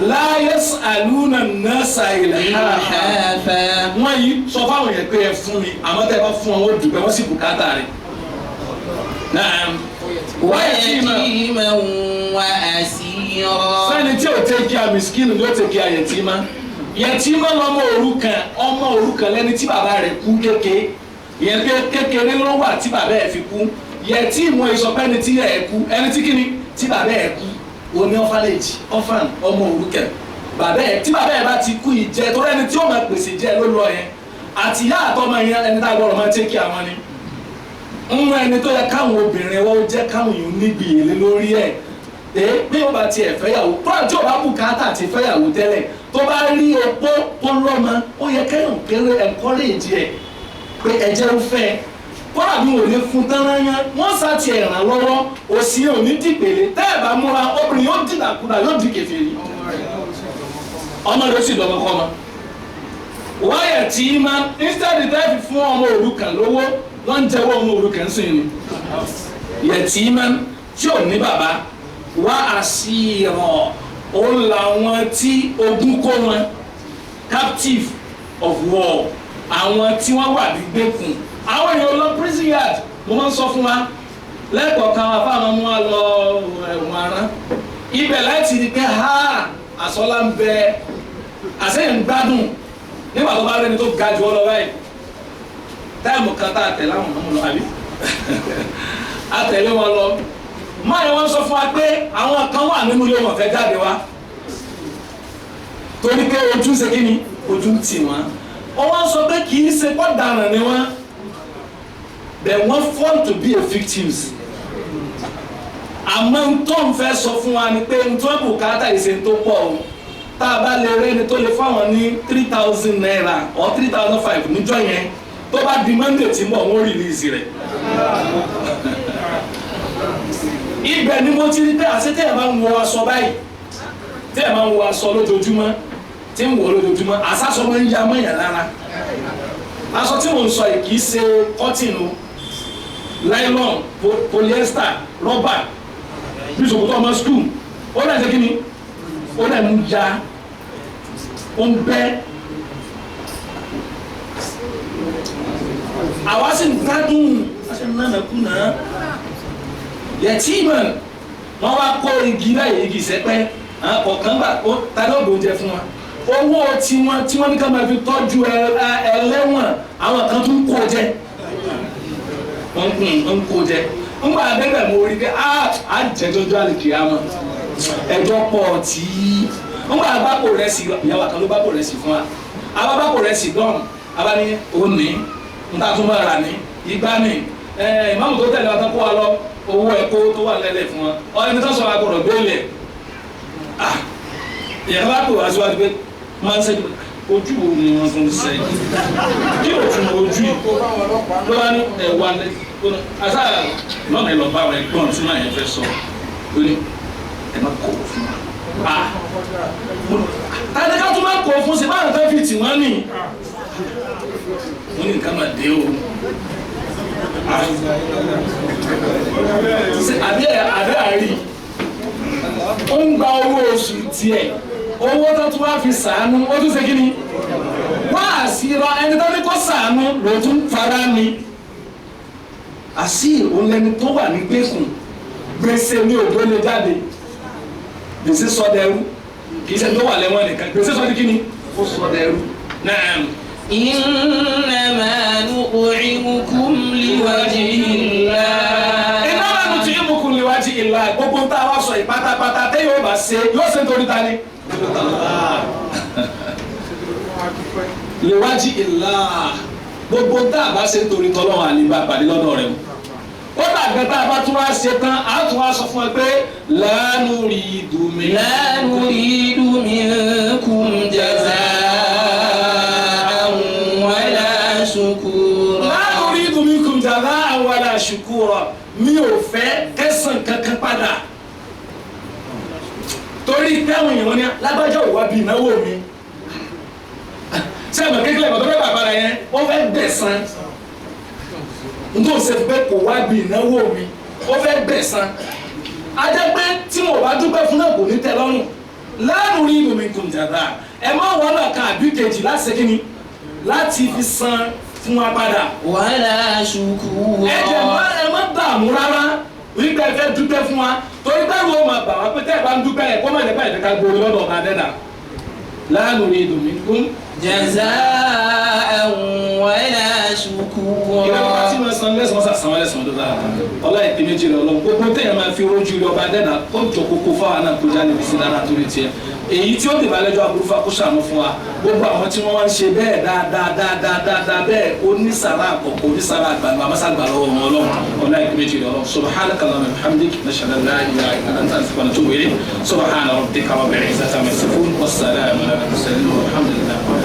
la yas'aluna an-nasa ilhafa wọ́n yìí sọ fáwọn èèyàn pé ẹ fún mi àmọ́ tẹ́ bá fún wọn ó dùgbẹ́ wọ́n sì bùkátà rẹ̀ náà ويتيما وأسيرا sẹ́ni tí ò tẹ́ kí a mìsíkìnì ló tẹ́ kí a yẹtìmá yẹtìmá lọ́mọ òrukàn ọmọ òrukàn lẹ́ni tí bàbá rẹ̀ kú kékeré ló wà tí bàbá ẹ̀ fi kú yẹtìmù ìsọpẹ́ni tí ẹ̀ kú ẹni tí kíni tí bàbá ẹ̀ kú oní orphanage orphan ọmọ òrukàn bàbá ẹ̀ tí bàbá ẹ̀ bá ti kú ìjẹ tó rẹ́ni tí ó máa pèsè jẹ ló lọ yẹn àti ìyá àtọmọ yẹn ẹni tá a gbọ́dọ̀ máa tẹ́ kí àwọn ni ń ẹni tó yẹ káwọn obìnrin wọ́n jẹ́ káwọn èèyàn níbi èlé lórí ẹ̀ bí ó bá tiẹ̀ fẹ́yàwó kúrò tí ò bá bùkátà ti fẹ́yàwó tẹ́lẹ̀ tó bá rí opó tó lọ́mọ ó yẹ kẹ́yàn kéré encourage ẹ̀ pé ẹ̀jẹ̀ ń fẹ́ kúrò bí wọ́n lè fún tán rányán wọ́n sá ti ẹ̀ràn lọ́wọ́ òsì ò ní dìpele tẹ́ ẹ̀ bá múra obìnrin yóò dìdàkudà yóò di kèfèrí ọmọ rẹ̀ sì lọ́mọkọ́mọ wáyà tí ma instead tẹ́ fi fún ọmọ òrukàn lówó wọ́n ń jẹ́wọ́ ọmọ òrukàn sí ni yẹtìmá tí ò ní bàbá wá àṣìírọ̀ ó làwọn tí ogun kó wọn captive of war àwọn tí wọ́n wà ní gbẹ́kùn àwọn èèyàn lọ prison yard mo máa ń sọ fún wa lẹ́kọ̀ọ̀kan wa fáwọn ọmọ wa lọ ẹ̀wọ̀n arán ibẹ̀ láti rí pé àsọlá ń bẹ àṣẹyìn gbádùn nígbà tó bá rẹni tó ga jù ọ lọ báyìí táìmù kan tá a tẹ̀lé àwọn ọmọ lọ àbí a tẹ̀lé wọn lọ máa yẹ wọ́n sọ fún wa pé àwọn kan wà nínú ilé wọn fẹ́ jáde wá torí pé ojú ṣe kí ni ojú ń tì wọ́n wọ́n sọ pé kì í ṣe kọ́ dànù ni wọ́n they wọ́n fall to be a victims àmọ́ tó ń fẹ́ sọ fún wa ni pé n tó bùkátà ìṣe tó pọ̀ o tá a bá lè rẹ́ni tó lè fáwọn ní 3,000 naira or 3,500 níjọ́ yẹn tó bá di Monday tí mọ̀ wọ́n release rẹ̀ ibẹ̀ ni mo ti rí pé àṣẹ tẹ́ ẹ̀ máa ń wọ aṣọ báyìí tẹ́ ẹ̀ máa ń wọ aṣọ lójoojúmọ́ tí ń wọ lójoojúmọ́ àṣàṣọ máa ń ya mọ́yàn lára aṣọ tí mo ń sọ yìí kì í ṣe cotton o nylon polyester rubber bí ṣòkòtò ọmọ school ó dà ṣe kí ni ó dà ń ya ó ń bẹ́ àwa sì ń gbádùn àṣẹ nánà kú náà yẹtìmọ̀ wọ́n wá kó igi láyé igi sẹ́pẹ́ ọ̀kan gbà ó tani ó gbóúnjẹ fún wa owó tí wọ́n ní ká máa fi tọ́jú ẹlẹ́wọ̀n àwọn kan tún kó jẹ wọ́n kó jẹ ń gbà débẹ̀ mo rí pé á jẹjọjọ àlìkìyàmọ̀ ẹjọ́ pọ̀ tí ń gbà bápò rẹ̀ sí ìyàwó kan ló bápò rẹ̀ sí fún wa àbá bápò rẹ̀ sí dọ́ọ̀nù àbá ní òní ń tà tún máa rà ní igbá ní ìmáàmù tó tẹ̀lé wa tán kó wa lọ owó ẹ̀kọ́ tó wà lẹ́lẹ̀ fún wa ọ̀rẹ́ ní tó sọ agbọ̀dọ̀ gbélé ìyàwó bá pè wá síwájú pé máa ń sẹ́jú ojú wo ni wọ́n tún sẹ́yìn kí o tún ojú yìí ló bá ní ẹ̀wà lẹ́kọ̀ọ́ àṣà lọ́nà ẹ̀ lọ bá wọn ẹ̀gbọ́n tí wọ́n yẹn fẹ́ sọ ó ní ẹ̀ má kọ̀ fún wa tàbí ká tún máa kọ̀ fún sí báyìí tó fi tì wọ́n nì wọ́n ní nǹkan máa dé o àbí àrí ó ń gba owó oṣù tiẹ̀ owó tó tún wá fi sàánú ó tún ṣe kí ni wá àṣírọ ẹni tó ní kó sàánú ló tún fara ni àṣírí òun lẹni tó wà ní gbèkùn gbèsè ní òdó lè jáde gbèsè sọdẹrú kì í ṣe tó wà lẹ́wọ̀n nìkan gbèsè sọdí kí ni ó sọdẹrú náà. إنما نطعمكم لوجه الله. إنما نطعمكم لوجه الله. gbogbo tá a wá sọ yìí pátápátá tẹ́ yóò bá ṣe yóò ṣe nítorí ta ni. lewájú ìlà gbogbo tá a bá ṣe nítorí tọ́lọ́wọ́ àlebà pàdé lọ́dọ̀ rẹ̀ o. ó dàgbẹ́ tá a bá tún wá ṣe tán a tún wá sọ fún ẹ pé la nuridu minkum jazā'an wala shukūrā. La nuridu minkum jazā'an wala shukūrā mi ò fẹ́ kẹsàn kankan padà torí torí pé àwọn èèyàn wọn ni lágbájá ò wá bí ìnáwó mi ṣé àmọ́ kékeré ìgbà tó fẹ́ bàbá rẹ̀ yẹn wọ́n fẹ́ gbẹ̀san nítorí ṣe pé kò wá bí ìnáwó mi wọ́n fẹ́ gbẹ̀san ajẹ́ pé tí mo bá dúpẹ́ fún náà kò ní tẹ́ lọ́rùn láàrùn rí ìlú mi kùn jàdá ẹ má wọ́n náà kan àbí kejì láti ṣe kíni láti fi san fún wa padà. wala shukura. ẹ má dààmú rárá wípé ẹ fẹ́ dúpẹ́ fún wa torí bẹ́ẹ̀ wo máa bà wá pé tẹ́ ẹ bá ń dúpẹ́ ẹ kó má lè bá ìdẹ́ka gbòòrò lọ́dọ̀ ọ̀gá dẹ́dà láàrùn rí ìlú mi kùn. jaza'an wala shukura. ìrọ̀lẹ́ tí wọ́n san lẹ́sàn-án sàṣàn lẹ́sàn-án tó dára ọlá ìpè méjì rẹ̀ ọlọ́run gbogbo téèyàn máa fi rojú rẹ̀ ọba dẹ́dà ó jọ kókó fáwọn náà kó jáde sí dára torí tiẹ̀ èyí tí ó dìbò alẹ́jọ́ aburú fa kó ṣàánú fún wa gbogbo àwọn tí wọ́n wá ń ṣe bẹ́ẹ̀ dáadáa bẹ́ẹ̀ onísàrà àkọ́kọ́ onísàrà àgbàlú àmásàgbà lọ́wọ́ wọn ọlọ́run ọlá ìpè méjì rẹ̀ ọlọ́run subhanaka allahumma wa bihamdika nashhadu an la ilaha illa anta astaghfiruka wa atubu ilayk subhana rabbika rabbil izzati amma yasifun wassalamu ala al mursalin walhamdulillahi